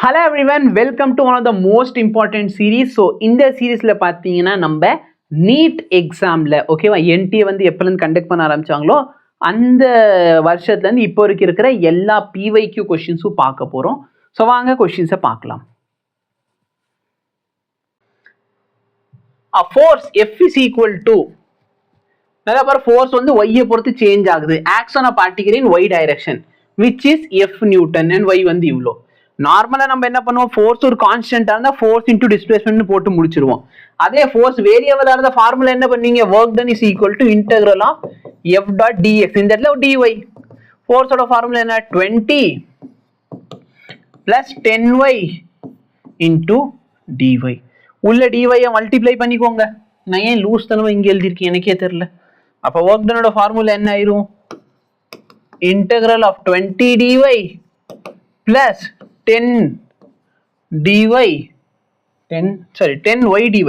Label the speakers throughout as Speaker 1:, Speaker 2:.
Speaker 1: Hello everyone, welcome to one of the most important series. So இந்த சீரீஸ்ல பார்த்தீங்கன்னா நம்ம நீட் எக்ஸாம்ல ஓகேவா என்டிஏ வந்து எப்போலேருந்து கண்டக்ட் பண்ண ஆரம்பிச்சாங்களோ அந்த வருஷத்துலேருந்து இப்போ இருக்கிற எல்லா பிவைக்யூ கொஷின்ஸும் பார்க்க போகிறோம். ஸோ வாங்க கொஷின்ஸை பார்க்கலாம். Force F is equal to நிறைய பேர் ஃபோர்ஸ் வந்து ஒய்யை பொறுத்து சேஞ்ச் ஆகுது. Action of particle in y direction which is F newton and y வந்து இவ்வளோ. நார்மலாக நம்ம என்ன பண்ணுவோம், ஃபோர்ஸ் ஒரு கான்ஸ்டன்டாக இருந்தால் ஃபோர்ஸ் இன்டூ டிஸ்பிளேஸ்மெண்ட் போட்டு முடிச்சிருவோம். அதே ஃபோர்ஸ் வேரியபிளாக இருந்த ஃபார்முலா என்ன பண்ணீங்க, work done is equal to integral of F dot dx. இந்த இடத்துல டிஒய் ஃபோர்ஸோட ஃபார்முலா என்ன, 20 + 10y இன்டூ டிஒய். உள்ள டிஒய்யை மல்டிப்ளை பண்ணிக்கோங்க. நான் ஏன் லூஸ் தனமா இங்கே எழுதியிருக்கேன் எனக்கே தெரியல. அப்போ ஒர்க் டனோட ஃபார்முலா என்ன ஆயிரும், integral of 20 dy plus 10 dy 10y dy.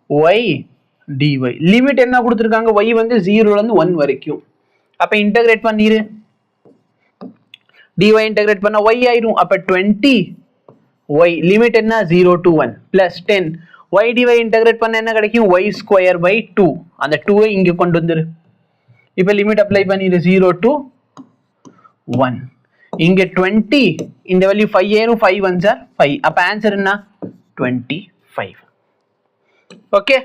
Speaker 1: y dy limit என்ன கொடுத்திருக்காங்க, y வந்து 0 ல இருந்து 1 வரைக்கும். அப்ப இன்டகிரேட் பண்ணிரு, dy இன்டகிரேட் பண்ணா y ஆயிரும். அப்ப 20 y லிமிட் என்ன 0 to 1 plus 10 y dy integrate பண்ண என்ன கிடைக்கும், y square by 2. அந்த 2 ஐ இங்க கொண்டு வந்துரு. இப்போ லிமிட் அப்ளை பண்ணிரு 0 to 1. இங்க 20 இந்த வேல்யூ 5 ஏறும், 5 1s are 5. அப்ப ஆன்சர் என்ன 25. Okay.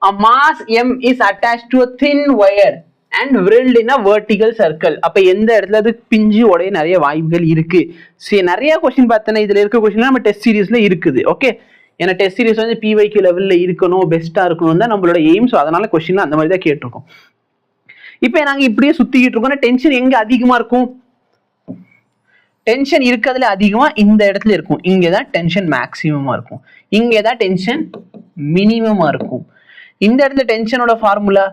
Speaker 1: A mass m is attached to a thin wire and whirled in a vertical circle. அப்ப எந்த இடத்துல அது பிஞ்சு உடைய நிறைய வாய்ப்புகள் இருக்கு. சரி, நிறைய கொஸ்டின் பார்த்தேன்னா இதுல இருக்க கொஸ்டின் நம்ம டெஸ்ட் சீரீஸ்ல இருக்குது. ஓகே, ஏன்னா டெஸ்ட் சீரீஸ் வந்து பிவைக்யூ லெவல்ல இருக்கணும், பெஸ்டா இருக்கணும் தான் நம்மளோட எய்ம். ஸோ அதனால கொஸ்டின்ல அந்த மாதிரி தான் கேட்டிருக்கோம். இப்போ நாங்க இப்படியே சுத்திக்கிட்டு இருக்கோம். டென்ஷன் எங்க அதிகமா இருக்கும், டென்ஷன் இருக்கிறதுல அதிகமா இந்த இடத்துல இருக்கும். இங்கதான் டென்ஷன் மேக்சிமமா இருக்கும், இங்கதான் டென்ஷன் மினிமமா இருக்கும். இந்த இடத்துல டென்ஷனோட formula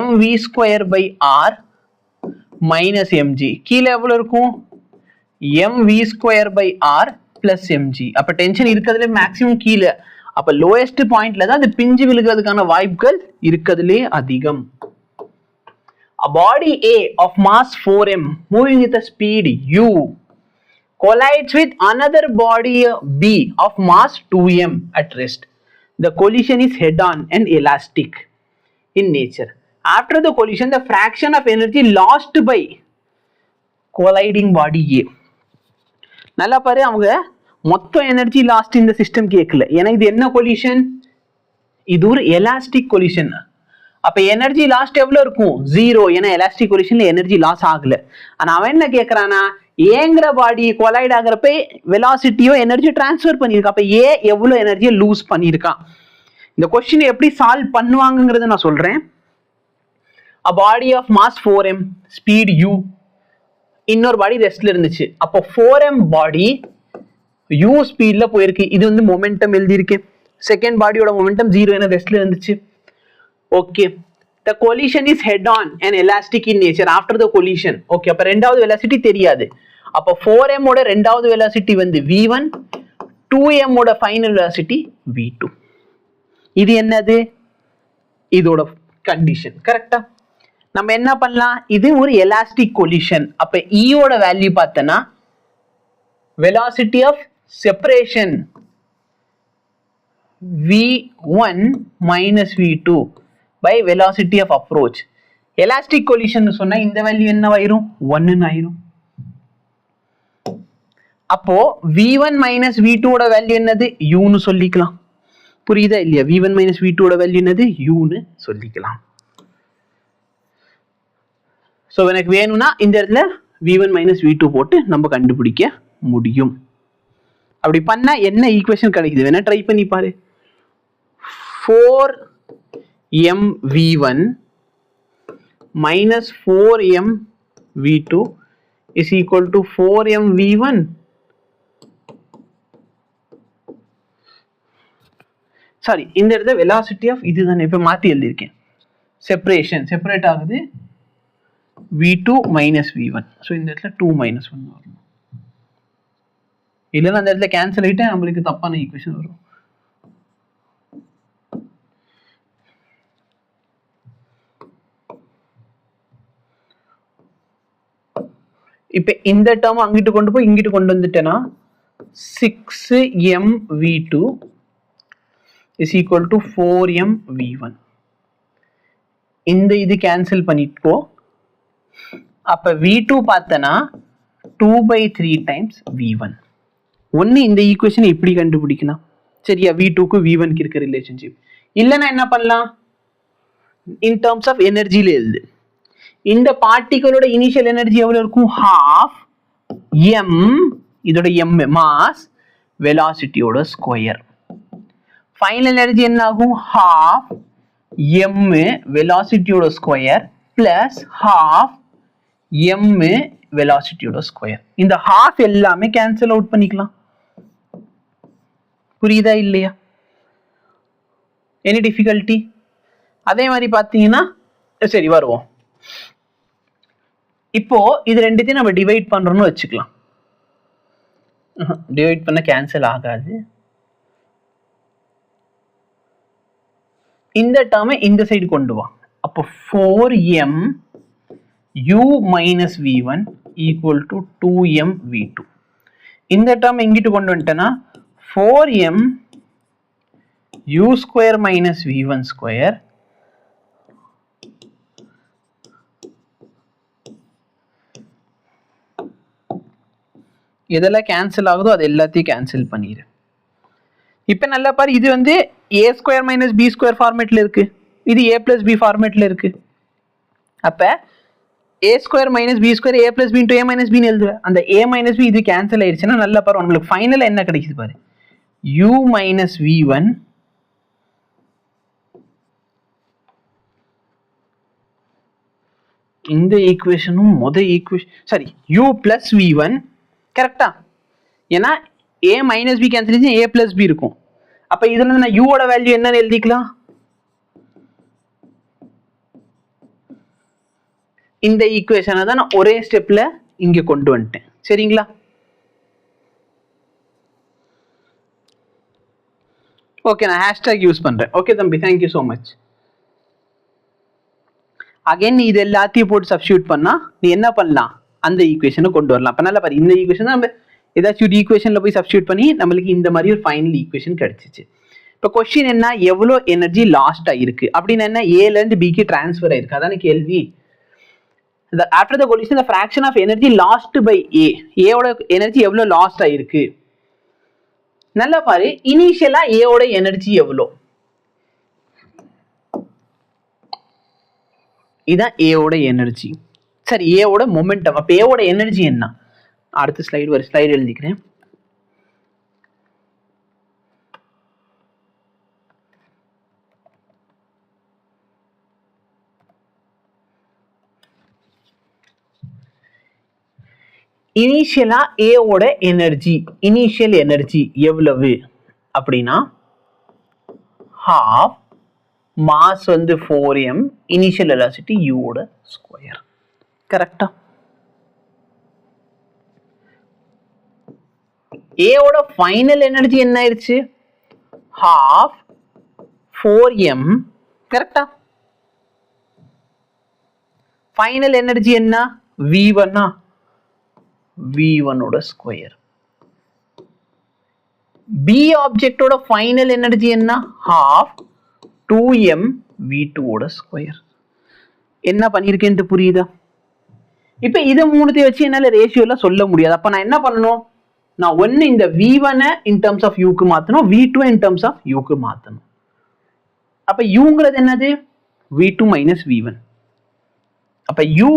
Speaker 1: mv square by r minus mg. கீழே எவ்வளவு இருக்கும், mv square by r plus mg. அப்ப டென்ஷன் இருக்கிறதுல மேக்சிமம் கீழே. அப்ப லோயஸ்ட் பாயிண்ட்ல தான் அது பிஞ்சு விழுகிறதுக்கான வாய்ப்புகள் இருக்கிறதுலே அதிகம். A body A of mass 4m moving with a speed u collides with another body B of mass 2m at rest. The collision is head-on and elastic in nature. After the collision, the fraction of energy lost by colliding body A. நல்லா பாரு, அவங்க மொத்த energy last இந்த system கேட்கல. ஏன்னா இது என்ன collision, இது ஒரு எலாஸ்டிக் கொலிஷன். அப்ப எனர்ஜி லாஸ்ட் எவ்வளவு இருக்கும், 0. ஏன்னா எலாஸ்டிக் கொலிஷன்ல எனர்ஜி லாஸ் ஆகல. ஆனா அவன் என்ன கேட்கறானா, ஏங்கிற பாடி கொலைட் ஆகிறப்ப வெலாசிட்டியோ எனர்ஜி டிரான்ஸ்ஃபர் பண்ணியிருக்கான். அப்ப ஏ எவ்வளவு எனர்ஜியை லூஸ் பண்ணியிருக்கான். இந்த கொஸ்டின் எப்படி சால்வ் பண்ணுவாங்கிறத நான் சொல்றேன். A body of mass 4m speed u, இன்னொரு பாடி ரெஸ்ட்ல இருந்துச்சு. அப்போ 4m பாடி u ஸ்பீட்ல போயிருக்கு. இது வந்து மொமெண்டம் எழுதியிருக்கு. செகண்ட் பாடியோட மொமெண்டம் 0 என ரெஸ்ட்ல இருந்துச்சு. Okay, the collision is head on and elastic in nature after the collision. Okay, அப்ப ரெண்டாவது வெலாசிட்டி தெரியாது. அப்ப 4m ஓட ரெண்டாவது வெலாசிட்டி வந்து v1, 2m ஓட ஃபைனல் வெலாசிட்டி v2. இது என்னது, இதோட கண்டிஷன் கரெக்டா. நம்ம என்ன பண்ணலாம், இது ஒரு எலாஸ்டிக் கொலிஷன். அப்ப E ஓட வேல்யூ பார்த்தனா velocity of separation v1 minus v2 by velocity of approach. Elastic collision சொன்னா இந்த வேல்யூ என்னவாயிரும், 1 ஆயிரும். அப்போ v1 minus v2 ஓட வேல்யூ என்னது, u னு சொல்லிக்கலாம். புரியுதா இல்லையா, v1 minus v2 ஓட வேல்யூ என்னது, u னு சொல்லிக்கலாம். சோ எனக்கு வேணும்னா இந்த இடத்துல v1 minus v2 போட்டு நம்ம கண்டுபிடிக்க முடியும். அப்படி பண்ணா என்ன ஈக்குவேஷன் கிடைக்குது வேணா ட்ரை பண்ணி பாரு. 4mv1 minus 4mv2 is equal to 4mv1 sorry, இந்த இடத்துல வெலாசிட்டி ஆஃப் இதுதானே இப்ப மாத்தி எழுதியிருக்கேன். செப்பரேட் ஆகுது v2 minus v1. ஸோ இந்த இடத்துல 2 minus 1 வரும். இல்லைன்னா அந்த இடத்துல கேன்சல் ஆகிட்டு நம்மளுக்கு தப்பான ஈக்குவேஷன் வரும். இப்போ இந்த டேர்ம் அங்கிட்டு கொண்டு போய் இங்கிட்டு கொண்டு வந்துட்டேன்னா 6mv2 is equal to 4mv1. இந்த இது கேன்சல் பண்ணிட்டு அப்ப v2 பார்த்தனா 2/3 times v1. ஒன்னு இந்த ஈக்குவேஷனை இப்படி கண்டுபிடிக்கணும். சரியா? v2 க்கு v1 க்கு இருக்க ரிலேஷன்ஷிப். இல்லனா என்ன பண்ணலாம்? in terms of energy ல எழுது. இந்த பார்ட்டிகளோட இனிஷியல் எனர்ஜி எவ்வளவு இருக்கும்? half m, இதோட m மாஸ் வெலாசிட்டியோட ஸ்கொயர். ஃபைனல் எனர்ஜி என்ன ஆகும்? half m வெலாசிட்டியோட ஸ்கொயர் பிளஸ் half m வெலாசிட்டியோட ஸ்கொயர். இந்த half எல்லாமே கேன்சல் அவுட் பண்ணிக்கலாம். புரியுதா இல்லையா? Any difficulty? அதே மாதிரி பார்த்தீங்கன்னா சரி வருவோம். இப்போ இது ரெண்டுத்தையும் நம்ம டிவைட் பண்றோம்னு வச்சுக்கலாம். டிவைட் பண்ண கேன்சல் ஆகாது. இந்த டேர்மை இந்த சைடு கொண்டு வா. அப்போ 4m u minus v1 equal to 2m v2. இந்த டேர்ம் எங்கிட்டு கொண்டு வந்துட்டேன்னா 4m u square minus v1 square எதெல்லாம் கேன்சல் ஆகுதோ அது எல்லாத்தையும் கேன்சல் பண்ணிடு. இப்போ நல்லா பாரு, இது வந்து a square minus b square ஃபார்மேட்ல இருக்கு, இது a plus b ஃபார்மேட்ல இருக்கு. அப்ப a square minus b square a plus b into a minus b ன்னு எழுதுவேன். அந்த a minus b இது கேன்சல் ஆயிடுச்சுன்னா நல்லா பாரு, உங்களுக்கு ஃபைனலா என்ன கிடைக்குது பாரு, u minus v1 இந்த ஈக்குவேஷனும் சாரி u plus v1 கரெக்டா? ஏன்னா a minus b கேன்சல் ஆயிடுச்சு, a plus b இருக்கும். அப்ப இதுல இருந்து நான் u ஓட வேல்யூ என்னன்னு எழுதிக்கலாம். இந்த ஈக்குவேஷனை தான் நான் ஒரே ஸ்டெப்ல இங்க கொண்டு வந்துட்டேன். சரிங்களா? ஓகே, நான் ஹேஷ்டேக் யூஸ் பண்றேன். ஓகே தம்பி, தேங்க்யூ ஸோ மச். அகைன் நீ இது எல்லாத்தையும் போட்டு சப்ஸ்டியூட் பண்ணா நீ என்ன பண்ணலாம், அந்த ஈக்குவேஷனை கொண்டு வரலாம். அப்ப நல்லா பாரு, இந்த ஈக்குவேஷன் நம்ம ஏதாச்சும் ஒரு ஈக்குவேஷன்ல போய் சப்ஸ்டியூட் பண்ணி நம்மளுக்கு இந்த மாதிரி ஒரு ஃபைனல் ஈக்குவேஷன் கிடைச்சிச்சு. இப்போ கொஸ்டின் என்ன, எவ்வளோ எனர்ஜி லாஸ்ட் ஆயிருக்கு அப்படின்னு, என்ன ஏல இருந்து பிக்கு டிரான்ஸ்ஃபர் ஆயிருக்கு, அதான கேள்வி. After the collision, the fraction of energy lost by A, A ஓட எனர்ஜி எவ்வளோ லாஸ்ட் ஆயிருக்கு. நல்லா பாரு, இனிஷியலா A ஓட எனர்ஜி எவ்வளோ, இதான் A ஓட எனர்ஜி. சரி, A ஓட மொமெண்டம். அப்ப A ஓட எனர்ஜி என்ன? அடுத்த ஸ்லைடு ஒரு ஸ்லைடு எழுதிக்கிறேன். இனிஷியலா A ஓட எனர்ஜி, இனிஷியல் எனர்ஜி எவ்வளவு அப்படின்னா half மாஸ் வந்து 4m, இனிஷியல் வெலாசிட்டி u ஓட ஸ்கொயர். கரெக்டா? A ஓட ஃபைனல் எனர்ஜி என்ன ஆயிருச்சு? half 4m. கரெக்டா? ஃபைனல் எனர்ஜி என்ன? v1 v1 ஓட ஸ்கொயர். B ஆப்ஜெக்டோட ஃபைனல் எனர்ஜி என்ன? half 2m v2 ஓட ஸ்கொயர். என்ன பண்ணிருக்கேன்னு புரியுதா? இப்ப இது மூணுத்தையும் வச்சு என்னால ரேஷியோல சொல்ல முடியாது. அப்ப நான் என்ன பண்ணணும், நான் ஒன்னு இந்த v1 in terms of u க்கு மாத்தணும், v2 in terms of u க்கு மாத்தணும். அப்ப uங்கிறது என்னது? v2 minus v1. அப்ப u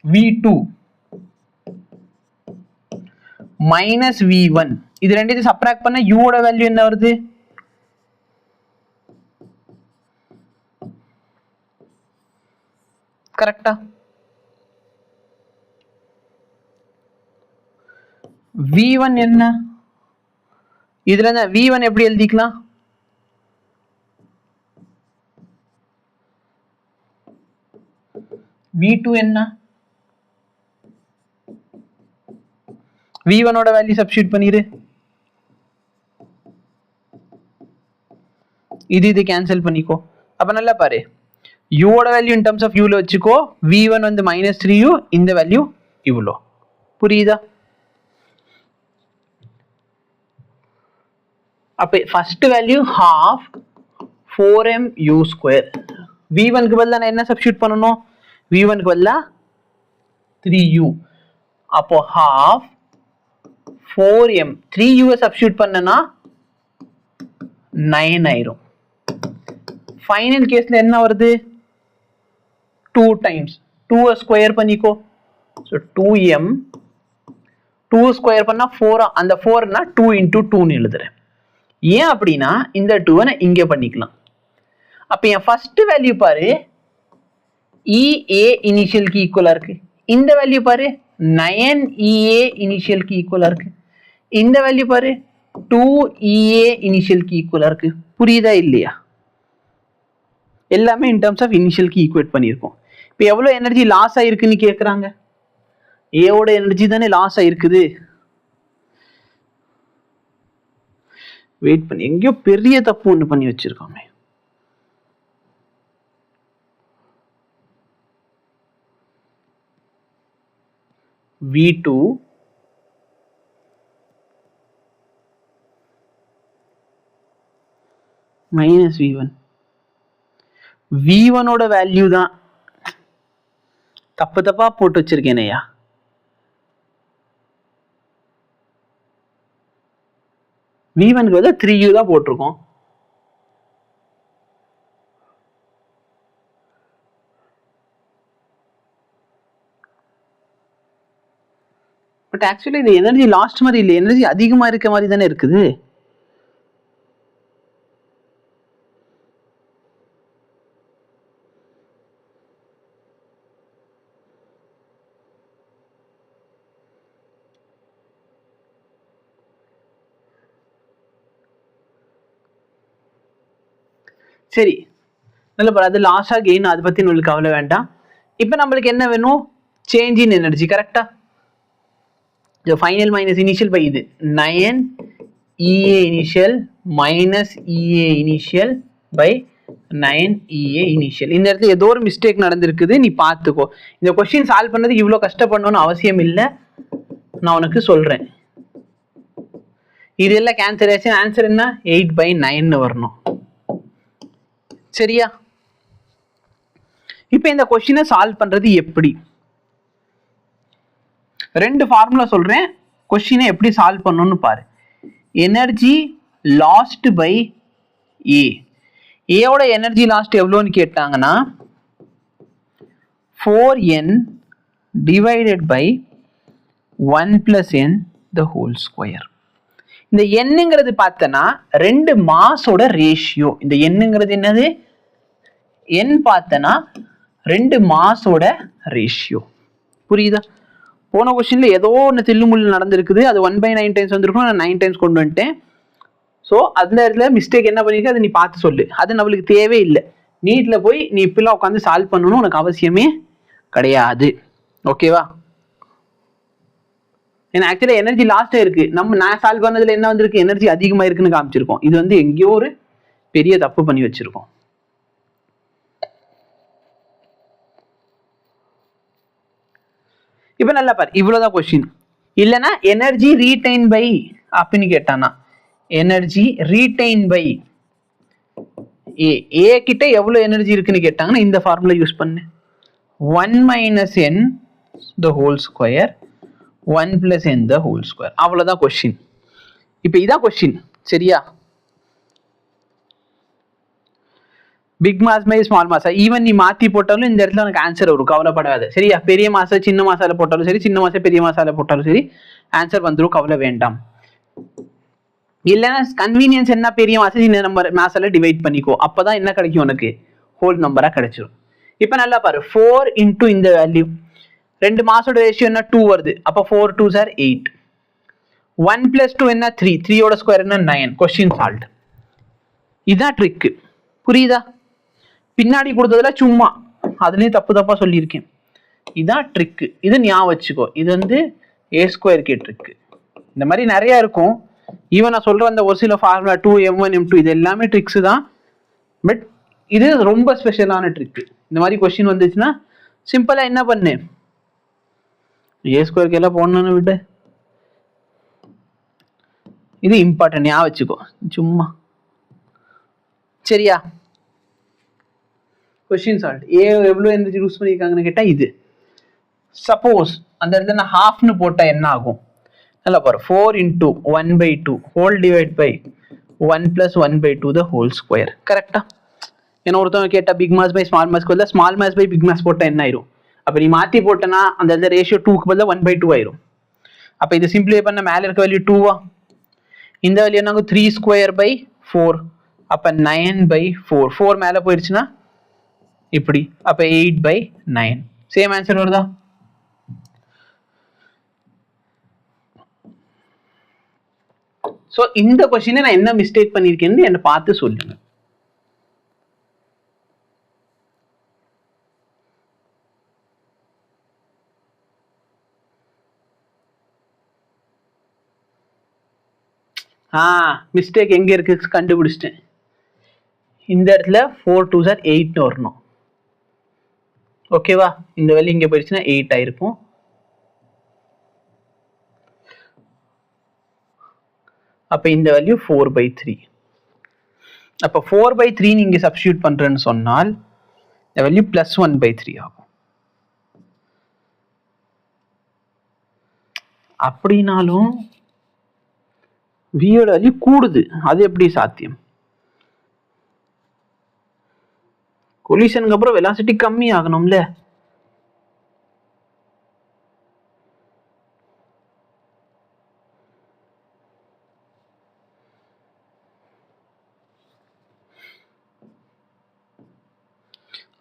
Speaker 1: v2 minus v1 இது ரெண்டையும் சப்ட்ராக்ட் பண்ண u ஓட வேல்யூ என்ன வருது? கரெக்டா? v1 என்ன? இதுல v1 எப்படி எழுதிக்கலாம்? v2 என்ன? v1 ஓட வேல்யூ சப்ஸ்டிட்யூட் பண்ணிரு. இது கேன்சல் பண்ணிக்கோ. அப்ப நல்லா பாரு, u ஓட value in terms of u ல வச்சுக்கோ. v1 வந்து -3u, இந்த வேல்யூ இவ்வளோ. புரியுதா? அப்போ ஃபர்ஸ்ட் வேல்யூ half 4mu². v1க்கு பதிலா நான் என்ன சப்ஸ்டிட்யூட் பண்ணணும்? v1க்கு பதிலா 3u. அப்போ half 4m 3u சப்ஸ்டிட்யூட் பண்ணனா 9 ஆயிரும். ஃபைனல் கேஸ்ல என்ன வருது? 2 டைம்ஸ் 2 ஸ்கொயர் பண்ணிக்கோ. ஸோ 2m 2 ஸ்கொயர் பண்ணா 4, அந்த 4னா 2 into 2ன்னு எழுதுறேன். ஏன் அப்படின்னா இந்த 2 நான் இங்கே பண்ணிக்கலாம். அப்போ என் ஃபர்ஸ்ட் வேல்யூ பாரு EA இனிஷியலுக்கு ஈக்குவலா இருக்கு. இந்த வேல்யூ பாரு 9EA இனிஷியலுக்கு ஈக்குவலா இருக்கு. இந்த வேல்யூ பாரு 2EA இனிஷியலுக்கு ஈக்குவலா இருக்கு. புரியுதா இல்லையா? எல்லாமே இன் டர்ம்ஸ் ஆஃப் இனிஷியலுக்கு ஈக்குவேட் பண்ணியிருக்கோம். இப்போ எவ்வளோ எனர்ஜி லாஸ் ஆயிருக்குன்னு கேட்குறாங்க. ஏவோட எனர்ஜி தானே லாஸ் ஆயிருக்குது. வெயிட் பண்ணி, எங்கேயோ பெரிய தப்பு ஒன்று பண்ணி வச்சிருக்கோமே. V2 minus V1. V1 ஓட வேல்யூ தான் தப்பு தப்பா போட்டு வச்சிருக்கேனையா. V1க்கு வந்து 3u தான் போட்டிருக்கோம். பட் ஆக்சுவலி இது எனர்ஜி லாஸ்ட் மாதிரி இல்லை, எனர்ஜி அதிகமா இருக்க மாதிரி தானே இருக்குது. சரி, நல்ல பாரு, அது லாஸா கெயின் அதை பத்தி உங்களுக்கு கவலை வேண்டாம். இப்போ நம்மளுக்கு என்ன வேணும்? Change in energy. கரெக்டா? ஃபைனல் மைனஸ் இனிஷியல் பை இது 9EA initial minus EA initial by 9EA initial. இந்த இடத்துல ஏதோ ஒரு மிஸ்டேக் நடந்திருக்குது, நீ பார்த்துக்கோ. இந்த கொஸ்டின் சால்வ் பண்ணது இவ்வளோ கஷ்டப்படணும்னு அவசியம் இல்லை, நான் உனக்கு சொல்றேன். இது எல்லாம் கேன்சல் ஆச்சு. ஆன்சர் என்ன? 8/9 வரணும். சரியா? இப்போ இந்த கொஸ்டினை சால்வ் பண்றது எப்படி? ரெண்டு ஃபார்முலா சொல்றேன், கொஸ்டினை எப்படி சால்வ் பண்ணணும்னு பாரு. எனர்ஜி லாஸ்ட் பை ஏ. ஏவோட எனர்ஜி லாஸ்ட் எவ்வளோன்னு கேட்டாங்கன்னா 4n divided by 1 + n the whole square. இந்த என்னங்கிறது பார்த்தனா ரெண்டு மாஸோட ரேஷியோ. இந்த என்னங்கிறது என்னது? n பார்த்தனா ரெண்டு மாஸோட ரேஷியோ. புரியுதா? போன கொஸ்டின்ல ஏதோ ஒன்று தில்லுமுள்ளு நடந்திருக்குது, அது 1/9 டைம்ஸ் வந்திருக்கும், நான் 9 டைம்ஸ் கொண்டு வந்துட்டேன். ஸோ அந்த இடத்துல மிஸ்டேக் என்ன பண்ணிருக்க அதை நீ பார்த்து சொல்லு. அது நம்மளுக்கு தேவையில்லை. நீட்ல போய் நீ இப்பெல்லாம் உட்காந்து சால்வ் பண்ணணும் உனக்கு அவசியமே கிடையாது. ஓகேவா? ஏன்னா ஆக்சுவலா எனர்ஜி லாஸ்டா இருக்கு. நான் சால்வ் பண்ணதுல என்ன வந்திருக்கு? எனர்ஜி அதிகமா இருக்குன்னு காமிச்சிருக்கோம். இது வந்து எங்கேயோ ஒரு பெரிய தப்பு பண்ணி வச்சிருக்கோம். இப்போ நல்லா பாரு, இவ்வளவுதான் கொஸ்டின். இல்லைன்னா எனர்ஜி ரீடைன் பை அப்படின்னு கேட்டானா எனர்ஜி ரீடைன் பை ஏ. ஏ கிட்ட எவ்வளவு எனர்ஜி இருக்குன்னு கேட்டாங்கன்னா இந்த ஃபார்முலா யூஸ் பண்ணு. 1 - n the whole square 1 + n the whole square. அவ்வளவுதான் கொஸ்டின். இப்போ இதான் கொஸ்டின். சரியா? பிக் மாஸ் பை ஸ்மால் மாஸா ஈவன் நீ மாத்தி போட்டாலும் இந்த இடத்துல உனக்கு ஆன்சர் வரும், கவலைப்படாது. சரியா? பெரிய மாசா சின்ன மாசால போட்டாலும் சரி, சின்ன மாசா பெரிய மாசால போட்டாலும் சரி, ஆன்சர் வந்துடும், கவலை வேண்டாம். இல்லைன்னா கன்வீனியன்ஸ் என்ன, பெரிய மாசா சின்ன நம்பர் மாசால டிவைட் பண்ணிக்கோ, அப்பதான் என்ன கிடைக்கும் உனக்கு? ஹோல் நம்பரா கிடைச்சிடும். இப்போ நல்லா பாரு, 4 into இந்த வேல்யூ, ரெண்டு மாசோட ரேஷியோ என்ன? 2 வருது. அப்போ 4 2s are 8. 1 + 2 என்ன? 3. 3யோட ஸ்கொயர் என்ன? 9. Question solve. இதான் ட்ரிக். புரியுதா? பின்னாடி கொடுத்ததுல சும்மா அதுலயும் தப்பு தப்பா சொல்லியிருக்கேன். இதான் ட்ரிக். இது ஞாபகம் வச்சுக்கோ. இது வந்து A²K ட்ரிக். இந்த மாதிரி நிறைய இருக்கும். ஈவன் நான் சொல்ற அந்த ஒரு சில ஃபார்முலா 2m1 m2 இது எல்லாமே ட்ரிக்ஸ் தான். பட் இது ரொம்ப ஸ்பெஷலான ட்ரிக். இந்த மாதிரி கொஸ்டின் வந்துச்சுன்னா சிம்பிளா என்ன பண்ணு, ஏ ஸ்கொயருக்கு எல்லாம் போடணும்னு விட்டு இது இம்பார்ட்டன்ட் ஞாபகம் வச்சுக்கோ சும்மா. சரியா? கொஸ்டின் சால்ட் ஏ எவ்வளோ எந்த யூஸ் பண்ணியிருக்காங்கன்னு கேட்டால் இது. சப்போஸ் அந்த இடத்துல நான் ஹாஃப்னு போட்டால் என்ன ஆகும்? நல்லா பாரு, 4 into 1/2 whole divide by 1 + 1/2 the whole square. கரெக்டா? ஏன்னா ஒருத்தவங்க கேட்டால் பிக் மாஸ் பை ஸ்மால் மாஸ்க்கு பதிலாக small mass by big mass போட்டால் என்ன ஆயிரும்? அப்போ நீ மாற்றி போட்டேன்னா அந்த இடத்துல ரேஷியோ 2க்கு பதிலாக 1/2 ஆயிரும். அப்போ இது சிம்பிளிஃபை பண்ண மேலே இருக்க வேல்யூ 2வா, இந்த வேல்யூ நாங்கள் 3²/4. அப்போ 9/4. 4 மேலே போயிடுச்சுன்னா இப்படி. அப்போ 8/9. சேம் ஆன்சர் வருதா? ஸோ இந்த கொஸ்டினை நான் என்ன மிஸ்டேக் பண்ணியிருக்கேன்னு என்னை பார்த்து சொல்லுங்க. மிஸ்டேக் எங்கே இருக்கு கண்டுபிடிச்சிட்டேன். இந்த இடத்துல 4 2s are 8 வரணும். ஓகேவா? இந்த வேல்யூ இங்கே போயிடுச்சுன்னா 8 ஆயிருக்கும். அப்போ இந்த வேல்யூ 4/3. அப்போ 4/3 நீங்க சப்ஸ்டியூட் பண்றேன்னு சொன்னால் இந்த வேல்யூ +1/3 ஆகும். அப்படினாலும் வியோட வேல்யூ கூடுது, அது எப்படி சாத்தியம்? கொலிஷனுக்கு அப்புறம் வெலாசிட்டி கம்மி ஆகணும்ல.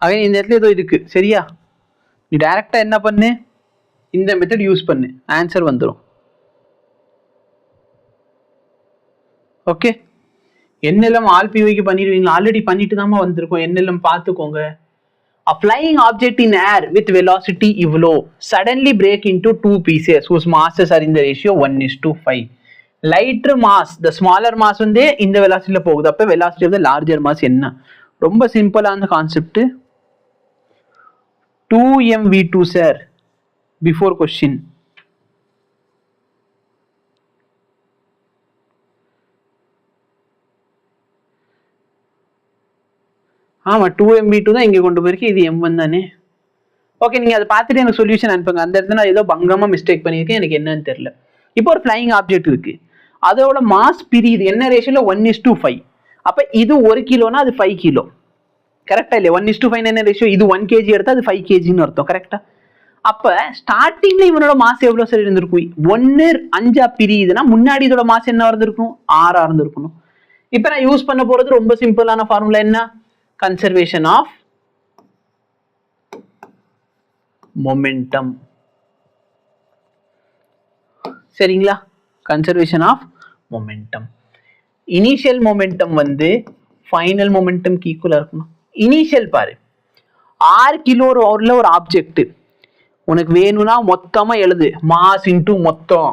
Speaker 1: அவன் இந்த இடத்துல ஏதோ இருக்கு. சரியா? நீ டைரக்டா என்ன பண்ணு, இந்த மெத்தட் யூஸ் பண்ணு, ஆன்சர் வந்துடும். ஓகே, என்னெல்லாம் ஆல்பிவைக்கு பண்ணிடுவீங்களா? ஆல்ரெடி பண்ணிட்டு தாமா வந்திருக்கோம். என்னெல்லாம் பார்த்துக்கோங்க. A flying object in air with velocity இவ்வளோ suddenly break into 2 pieces whose masses are in the ratio 1:5. lighter mass, the smaller mass வந்து இந்த velocityல போகுது. அப்ப velocity of the larger mass என்ன? ரொம்ப சிம்பிளான concept. 2mv2 sir before question. ஆமா 2mv2 தான் இங்க கொண்டு போயிருக்கு. இது m1 தானே. ஓகே, நீங்க அதை பார்த்துட்டு எனக்கு சொல்யூஷன் அனுப்புங்க. அந்த இடத்துல நான் ஏதோ பங்கமா மிஸ்டேக் பண்ணியிருக்கேன், எனக்கு என்னன்னு தெரியல. இப்போ ஒரு ஃபிளைங் ஆப்ஜெக்ட் இருக்கு, அதோட மாஸ் பிரியுது என்ன ரேஷியோல 1:5. அப்ப இது 1 கிலோனா அது 5 கிலோ. கரெக்டா இல்லையா? 1:5 என்ன ரேஷியோ? இது 1 kg எடுத்தா அது 5 kgன்னு அர்த்தம். கரெக்டா? அப்ப ஸ்டார்டிங்ல இவனோட மாஸ் எவ்வளவு சரி இருந்திருக்கும்? 1/5 பிரியுதுன்னா முன்னாடி இதோட மாஸ் என்ன இருந்திருக்கும்? 6 இருந்திருக்கணும். இப்ப நான் யூஸ் பண்ண போறது ரொம்ப சிம்பிளான ஃபார்முலா. என்ன? Conservation of momentum. சரிங்களா? Conservation of momentum. Initial momentum வந்து ஃபைனல் மொமெண்டம்க்கு ஈக்குவலா இருக்கணும். இனிஷியல் பாரு, 6 கிலோ உள்ள ஒரு ஆப்ஜெக்ட் உனக்கு வேணும்னா மொத்தமா எழுது. மாஸ் இன்டூ மொத்தம்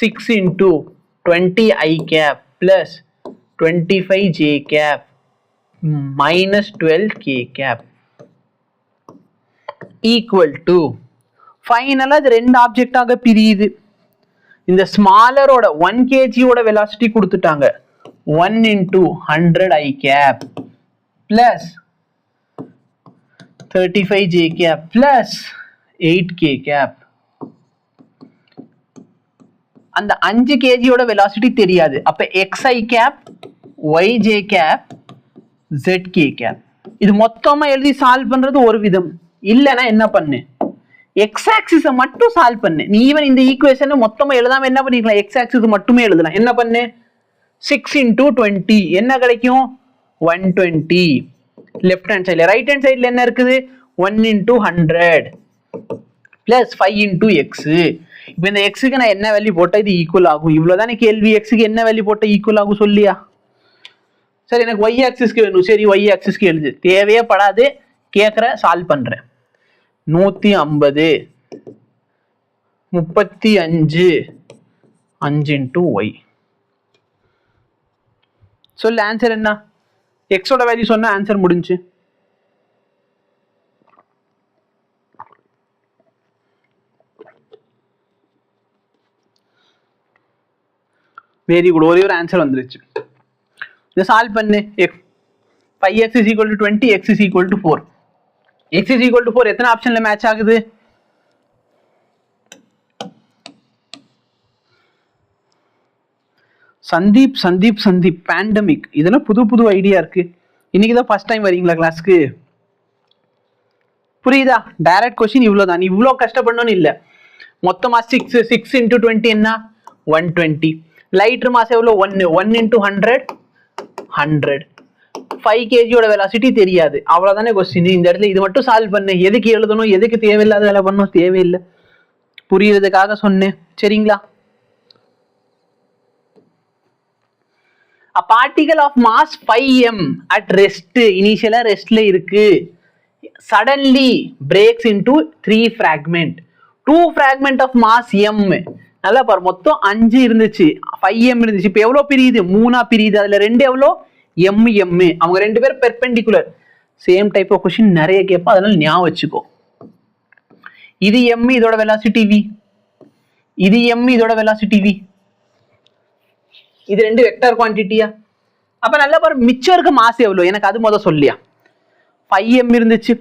Speaker 1: 6 into 20 i cap plus 25 j cap minus 12 k cap equal to ஃபைனலா இது ரெண்டு ஆப்ஜெக்டாக பிரியுது. இந்த ஸ்மாலரோட 1 kg ஓட வெலாசிட்டி கொடுத்துட்டாங்க. 1 into 100 i cap plus 35 j cap plus 8 k cap. அந்த 5 kg ஓட வெலாசிட்டி தெரியாது. அப்ப xi cap, yj cap, zk cap. இது மொத்தமா எழுதி சால்வ் பண்றது ஒரு விதம். இல்லனா என்ன பண்ணு, x ஆக்சிஸை மட்டும் சால்வ் பண்ணு. நீ ஈவன் இந்த ஈக்குவேஷனை மொத்தமா எழுதாம என்ன பண்ணிக்கலாம், x ஆக்சிஸ் மட்டுமே எழுதலாம். என்ன பண்ணு, 6 into 20 என்ன கிடைக்கும்? 120. லெஃப்ட் ஹேண்ட் சைடுல. ரைட் ஹேண்ட் சைடுல என்ன இருக்குது? 1 into 100 plus 5 into x. இப்போ இந்த எக்ஸுக்கு நான் என்ன வேல்யூ போட்டா இது ஈக்குவல் ஆகும்? இவ்வளவுதானே கேள்வி. எக்ஸுக்கு என்ன வேல்யூ போட்டா ஈக்குவல் ஆகும் சொல்லியா? சரி, எனக்கு y ஆக்சிஸ்க்கு வேணும். சரி, y ஆக்சிஸ்க்கு எழுது. தேவையே படாது, கேட்குற சால்வ் பண்றேன். 150 35 5 into y. சொல்லு ஆன்சர் என்ன? எக்ஸோட வேல்யூ சொன்னா ஆன்சர் முடிஞ்சு. வெரி குட், ஒரே ஒரு ஆன்சர் வந்துருச்சு. இதை சால்வ் பண்ணு. 5x is equal to 20, x is equal to 4. x is equal to 4 எத்தனை ஆப்ஷன்ல மேட்ச் ஆகுது? சந்தீப் சந்தீப் சந்தீப் பேண்டமிக், இதெல்லாம் புது புது ஐடியா இருக்கு. இன்னைக்கு தான் ஃபர்ஸ்ட் டைம் வரீங்களா கிளாஸ்க்கு? புரியுதா? டைரக்ட் கொஸ்டின் இவ்வளோதான், இவ்வளோ கஷ்டப்படணும்னு இல்லை. மொத்தமா 6 into 20 என்ன? 120. லைட்டர் மாஸ் எவ்வளோ? 1 into 100 100. 5 kg வெலாசிட்டி தெரியாது, அவ்வளவுதானே கொஸ்டின். இந்த இடத்துல இது மட்டும் சால்வ் பண்ணு. எதுக்கு எழுதணும், எதுக்கு தேவையில்லாத வேலை பண்ணணும்? தேவையில்லை, புரியுறதுக்காக சொன்னேன். சரிங்களா? A particle of mass 5m at rest, initially restல இருக்கு, suddenly breaks into 3 fragment. 2 fragment of mass m. நல்லா பாரு, மொத்தம் 5 இருந்துச்சு, 5m இருந்துச்சு. இப்போ எவ்வளோ பிரியுது? 3ஆ பிரியுது. அதுல 2 எவ்வளோ? m m. அவங்க 2 பேர் perpendicular. Same type of question நிறைய கேட்போம், அதனால ஞாபகம் வச்சுக்கோ. இது m, இதோட வெலாசிட்டி v. இது m, இதோட வெலாசிட்டி v. இது 2 வெக்டர் குவான்டிட்டியா? அப்ப நல்லா பாரு, மிச்சம் இருக்க மாஸ் எவ்வளோ எனக்கு அது முதல் சொல்லியா. 5m இருந்துச்சு,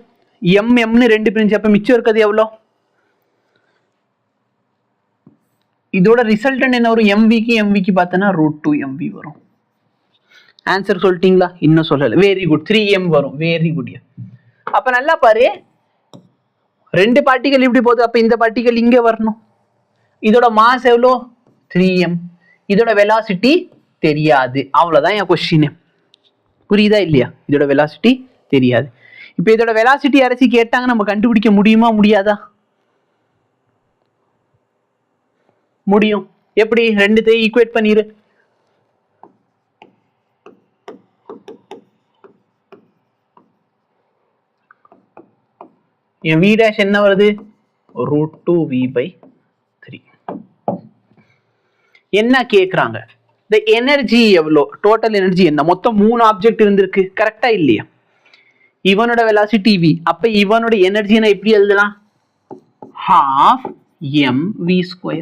Speaker 1: mmன்னு 2 பிரிஞ்சு, அப்ப மிச்சம் இருக்கிறது எவ்வளோ? இதோட ரிசல்ட் என்ன வரும்? mvக்கு பார்த்தனா √2mv வரும். ஆன்சர் சொல்லிட்டீங்களா? இன்னும் சொல்லல. வெரி குட், 3m வரும். Very good. அப்ப நல்லா பாரு, 2 பார்ட்டிகல் இப்படி போகுது, அப்ப இந்த பார்ட்டிகல் இங்க வரணும். இதோட மாஸ் எவ்வளோ? 3m. இதோட வெலாசிட்டி தெரியாது, அவ்வளவுதான் என் கொஸ்டின். புரியுதா இல்லையா? இதோட வெலாசிட்டி தெரியாது. இப்ப இதோட வெலாசிட்டி யாராச்சும் கேட்டாங்க, நம்ம கண்டுபிடிக்க முடியுமா முடியாதா? முடியும். எப்படி? 2த்தையும் ஈக்குவேட் பண்ணிரு. என் v dash என்ன வருது? √2v/3. என்ன கேக்குறாங்க? the energy எவ்வளோ? டோட்டல் எனர்ஜி என்ன? மொத்தம் 3 ஆப்ஜெக்ட் இருந்திருக்கு, கரெக்டா இல்லையா? இவனோட வெலாசிட்டி v, அப்ப இவனோட எனர்ஜி நான் எப்படி எழுதலாம்? ½ mv².